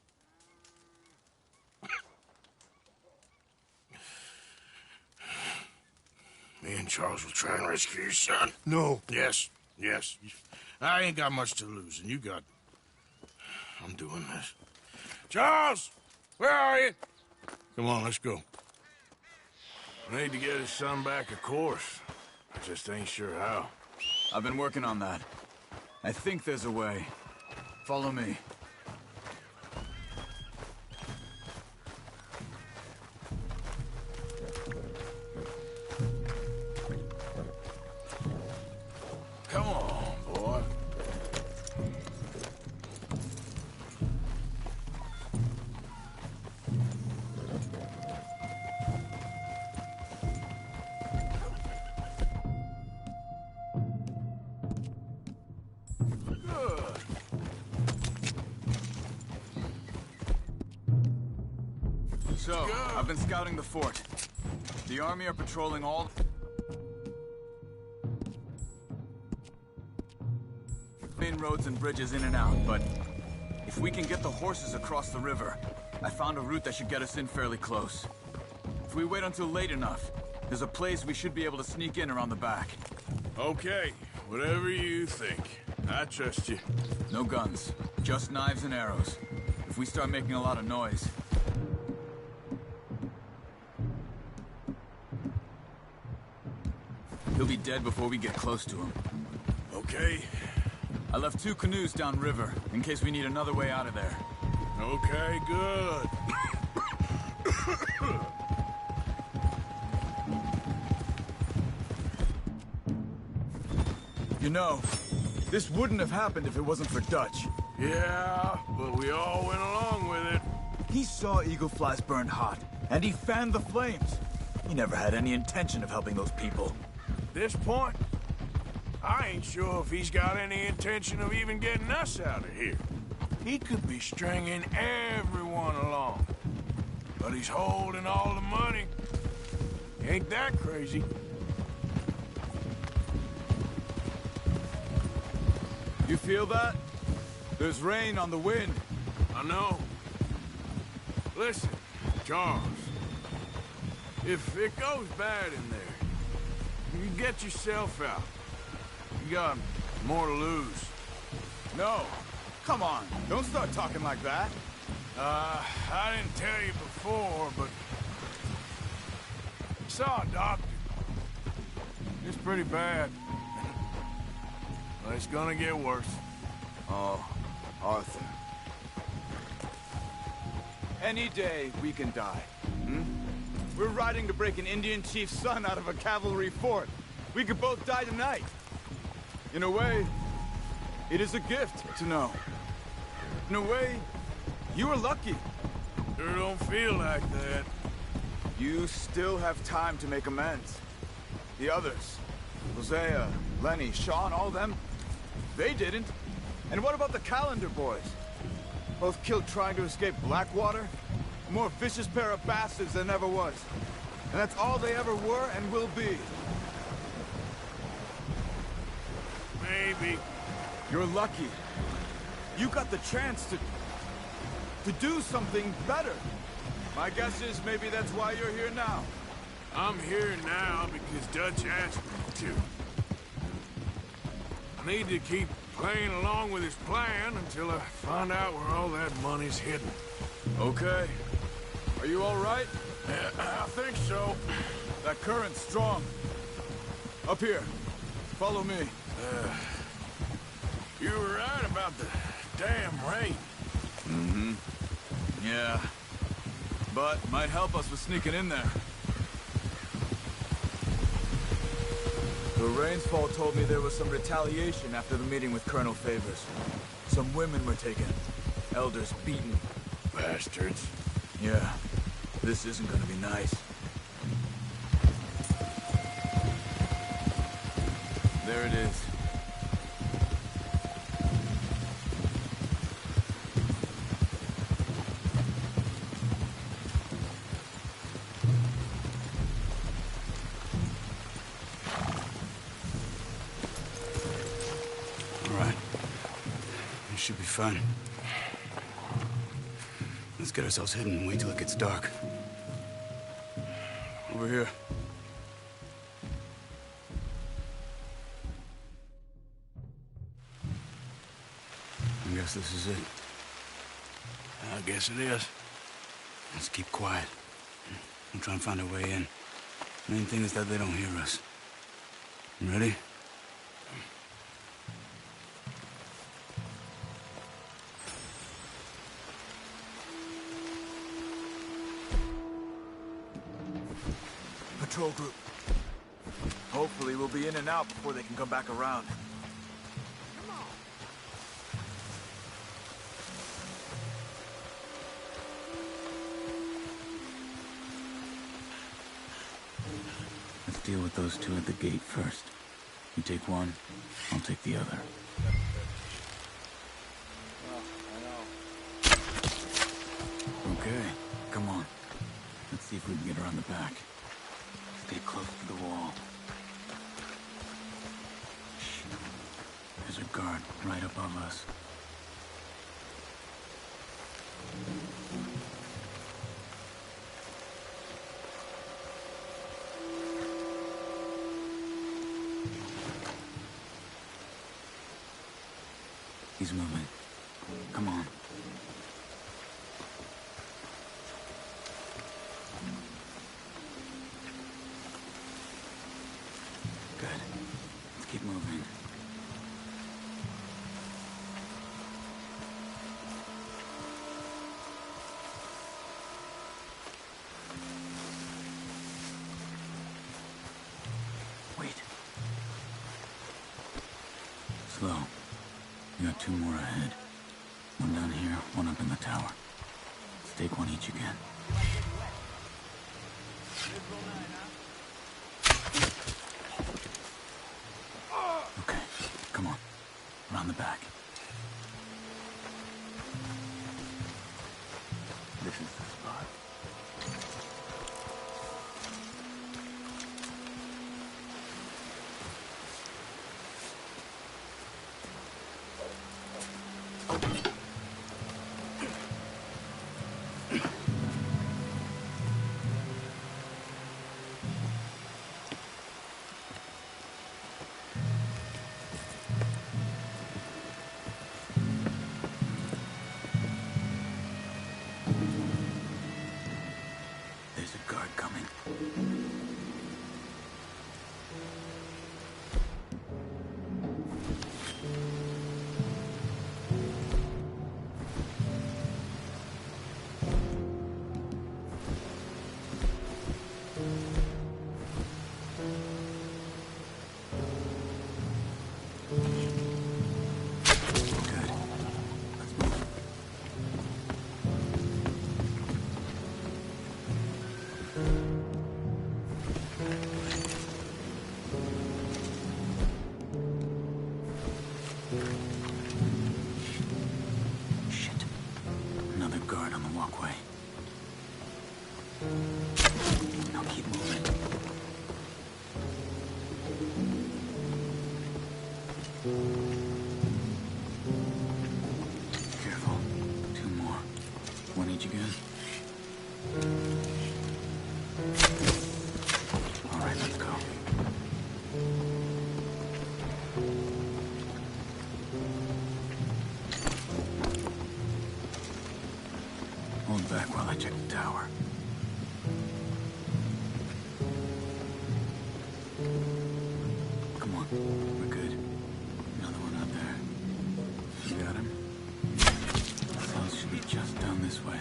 S2: Me and Charles will try and rescue your son.
S7: No.
S2: Yes, yes. I ain't got much to lose, and you got... I'm doing this. Charles! Where are you? Come on, let's go. I need to get his son back, of course. I just ain't sure how.
S12: I've been working on that. I think there's a way. Follow me.
S2: Come on, boy.
S12: So, I've been scouting the fort. The army are patrolling all main roads and bridges in and out, but if we can get the horses across the river, I found a route that should get us in fairly close. If we wait until late enough, there's a place we should be able to sneak in around the back.
S2: Okay, whatever you think. I trust you.
S12: No guns, just knives and arrows. If we start making a lot of noise, he'll be dead before we get close to him.
S2: Okay.
S12: I left 2 canoes downriver, in case we need another way out of there.
S2: Okay, good.
S12: You know, this wouldn't have happened if it wasn't for Dutch.
S2: Yeah, but we all went along with it.
S12: He saw Eagle Flies burned hot, and he fanned the flames. He never had any intention of helping those people.
S2: At this point, I ain't sure if he's got any intention of even getting us out of here. He could be stringing everyone along. But he's holding all the money. Ain't that crazy?
S12: You feel that? There's rain on the wind.
S2: I know. Listen, Charles. If it goes bad in there, you get yourself out. You got more to lose.
S12: No. Come on. Don't start talking like that.
S2: I didn't tell you before, but I saw a doctor. It's pretty bad. But it's gonna get worse.
S12: Oh, Arthur. Any day we can die. Hmm? We're riding to break an Indian chief's son out of a cavalry fort. We could both die tonight. In a way, it is a gift to know. In a way, you were lucky.
S2: Sure don't feel like that.
S12: You still have time to make amends. The others, Hosea, Lenny, Sean, all them, they didn't. And what about the Calendar boys? Both killed trying to escape Blackwater? A more vicious pair of bastards than ever was. And that's all they ever were and will be.
S2: Maybe.
S12: You're lucky. You got the chance to do something better. My guess is maybe that's why you're here now.
S2: I'm here now because Dutch asked me to. I need to keep playing along with his plan until I find out where all that money's hidden.
S12: Okay. Are you all right?
S2: Yeah, I think so.
S12: That current's strong. Up here. Follow me.
S2: You were right about the damn rain.
S12: Mm-hmm. Yeah. But might help us with sneaking in there. The Rainsfall told me there was some retaliation after the meeting with Colonel Favors. Some women were taken. Elders beaten.
S2: Bastards.
S12: Yeah. This isn't gonna be nice. There it is.
S21: Should be fun. Let's get ourselves hidden and wait till it gets dark.
S12: Over here.
S21: I guess this is it.
S2: I guess it is.
S21: Let's keep quiet. We'll try and find our way in. Main thing is that they don't hear us. You ready?
S12: Patrol group. Hopefully we'll be in and out before they can come back around.
S21: Let's deal with those two at the gate first. You take one, I'll take the other.
S12: Okay, come on.
S6: See if we can get around the back. Stay close to the wall. Shh. There's a guard right above us. He's moving. Come on. Good. Let's keep moving. Wait. Slow. You got two more ahead. One down here, one up in the tower. Let's take one each again. Okay, come on. Around the back. This is the spot. There's a guard coming. Careful. Two more. One each again. All right, let's go. Hold back while I check the tower. Come on, we're good. Another one out there. You got him? The cells should be just down this way.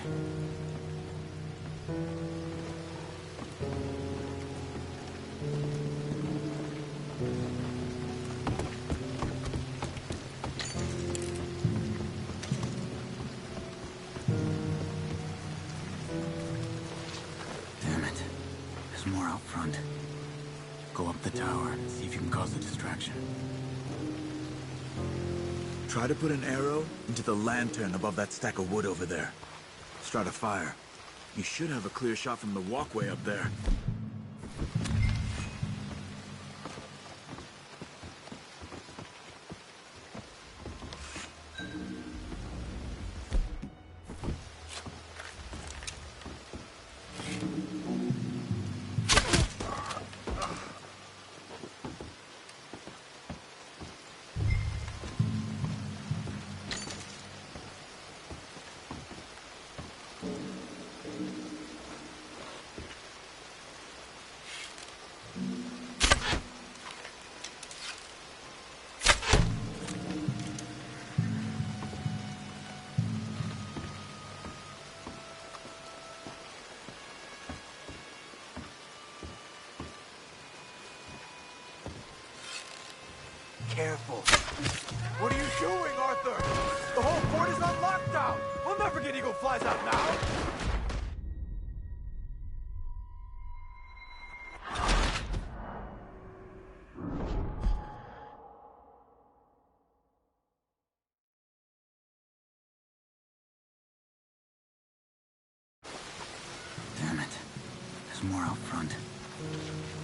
S6: Damn it. There's more out front. Go up the tower and see if you can cause a distraction.
S12: Try to put an arrow into the lantern above that stack of wood over there. Start a fire. You should have a clear shot from the walkway up there.
S5: Careful. What are you doing, Arthur? The whole fort is on lockdown. We'll never get Eagle Flies out now.
S6: Damn it.
S21: There's more out front.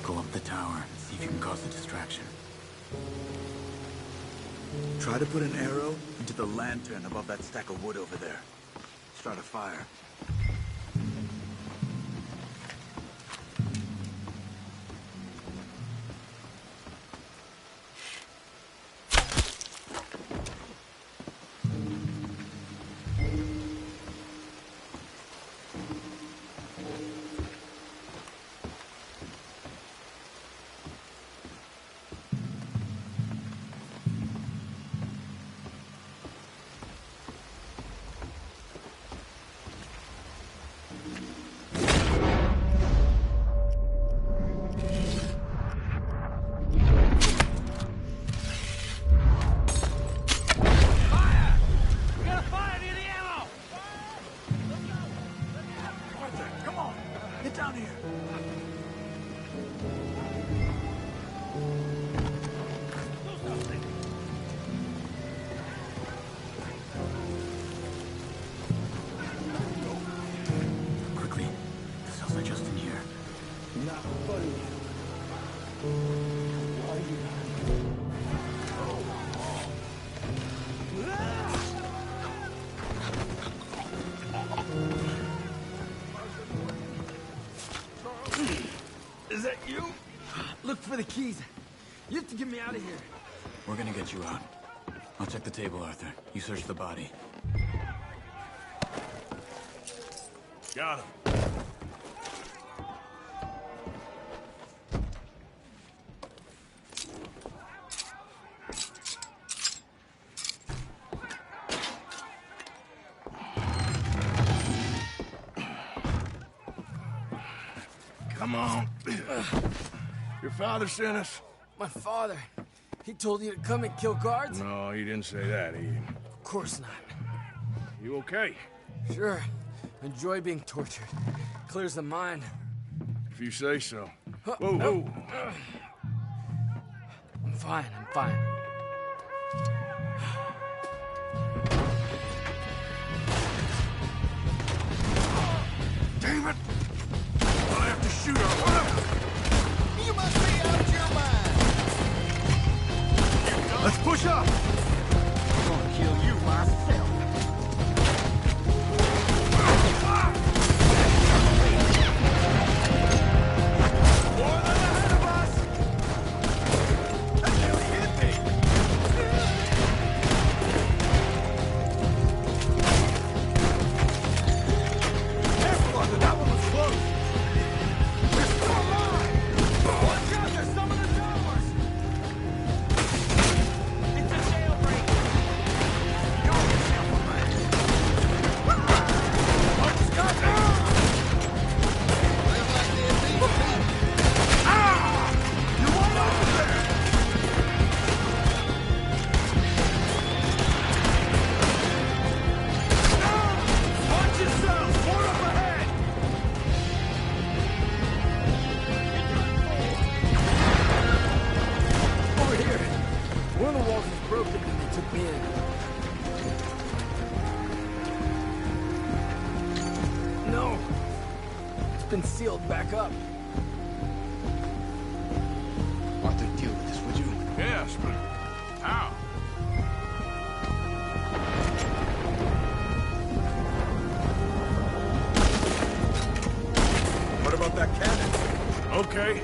S21: Go up the tower and see if you can cause a distraction.
S12: Try to put an arrow into the lantern above that stack of wood over there. Start a fire.
S21: Is that you? Look for the keys. You have to get me out of here. We're gonna get you out. I'll check the table, Arthur. You search the body.
S2: Got him.
S3: Come on. Your father sent us?
S21: My father. He told you to come and kill guards?
S2: No, he didn't say that.
S21: Of course not.
S2: You okay?
S21: Sure. Enjoy being tortured. Clears the mind.
S2: If you say so. Whoa,
S21: no.
S2: whoa.
S21: I'm fine, I'm fine.
S2: Damn it! I have to shoot her.
S5: You must be out of your mind.
S2: Let's push up!
S5: I'm gonna kill you myself.
S2: More than ahead of us! That nearly hit me! Careful, Arthur, that one was close! We're still alive! Watch out, there's some of the towers! It's a jailbreak! You're a jailbreak! Oh, Scott! You won't open there! Watch yourself! More up ahead!
S21: Over here. One of the walls was broken and they took me in. No. It's been sealed back up. Arthur, deal with this, would you?
S2: Yes, but how?
S12: What about that cannon?
S2: Okay.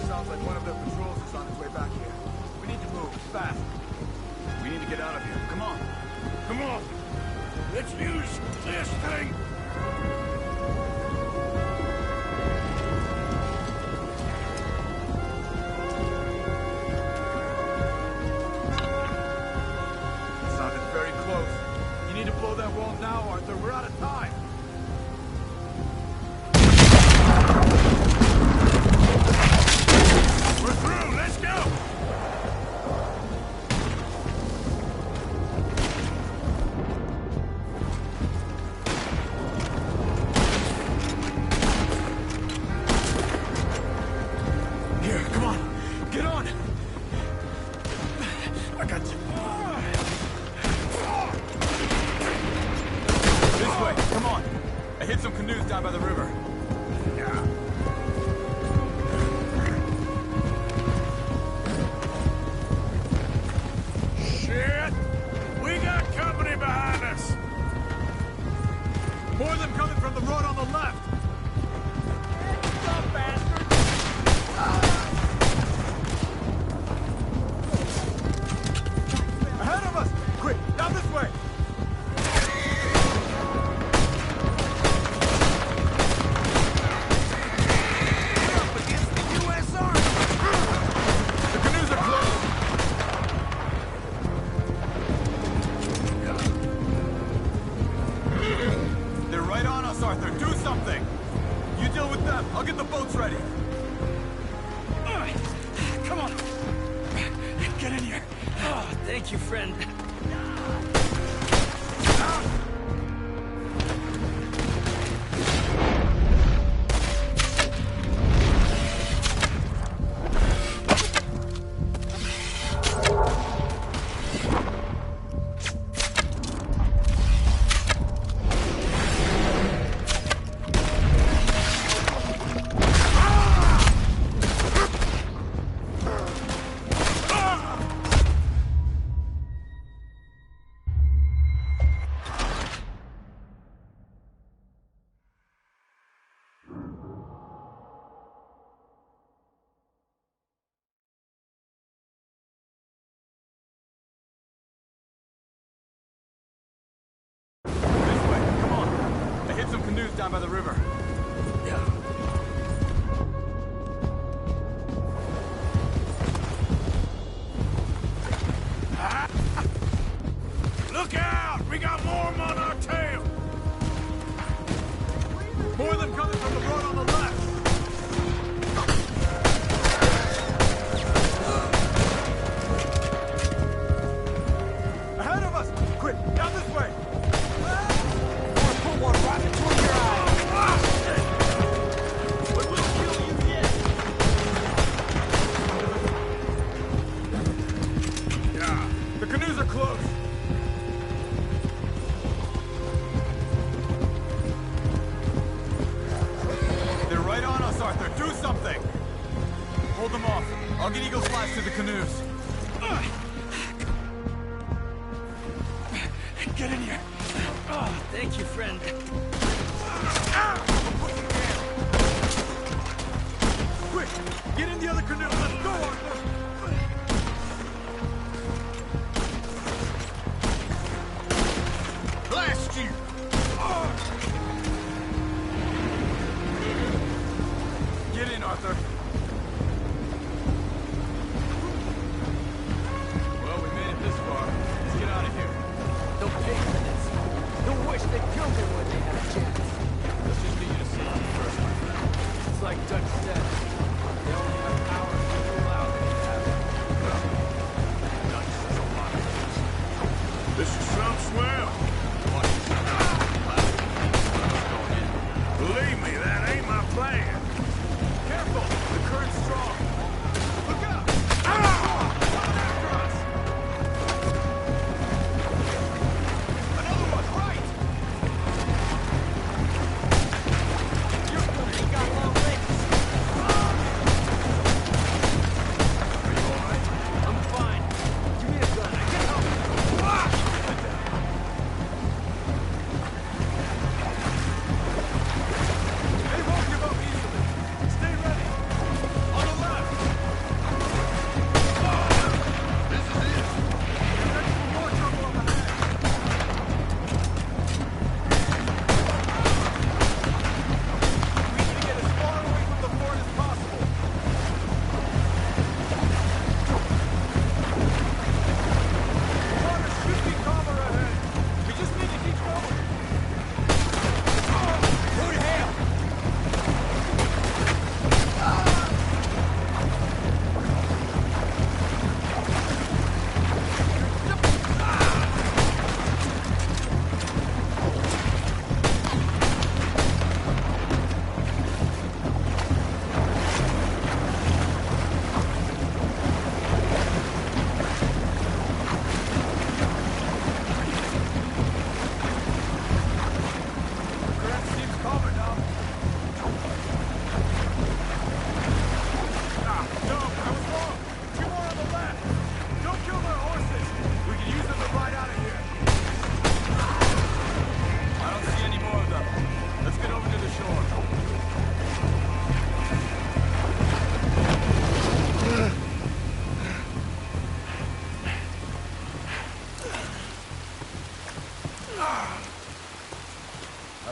S12: Sounds like one of their patrols is on its way back here. We need to move, fast. We need to get out of here. Come on.
S2: Come on. Let's use this thing.
S12: It sounded very close. You need to blow that wall now, Arthur. We're out of time.
S2: We're through. Let's go.
S21: Here, come on. Get on. I got you.
S5: the road on the left! Stop, bastard! Ahead of us! Quick, down this way! We're up against the U.S. Army! The canoes are closed! They're right on us, Arthur. Do something! You deal with them. I'll get the boats ready.
S9: All right. Come on. Get in here. Oh, thank you, friend.
S5: Some canoes down by the river.
S9: Yeah.
S2: Look out! We got more of 'em on our tail!
S5: More of them coming from the road on the left! Ahead of us! Quick, down this way!
S9: Put one rocket toward your eye. But we'll kill you yet.
S5: Yeah, the canoes are close. They're right on us, Arthur. Do something. Hold them off. I'll get Eagle's flash to the canoes.
S9: Get in here. Oh, thank you, friend.
S5: Quick, get in the other canoe. Let's go, Arthur. Blast you! Get in, Arthur. Well, we made it this far. Let's get out of here.
S9: Don't pay for this. Don't wish they'd killed me with it.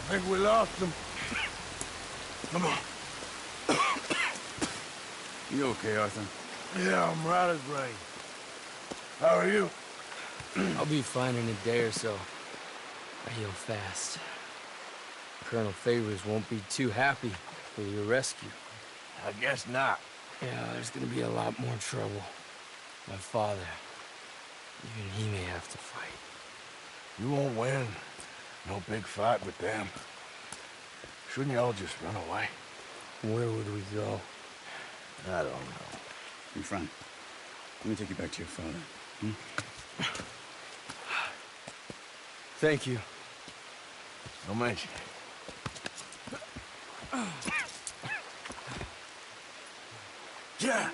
S2: think we lost him. Come on.
S6: You okay, Arthur?
S2: Yeah, I'm right as rain. How are you?
S8: I'll be fine in a day or so. I heal fast. Colonel Favors won't be too happy with your rescue.
S2: I guess not.
S8: Yeah, there's gonna be a lot more trouble. My father, even he may have to fight.
S2: You won't win. No big fight with them. Shouldn't y'all just run away?
S8: Where would we go?
S2: I don't know.
S6: Your friend. Let me take you back to your father. Hmm?
S8: Thank you.
S2: No mention. Yeah.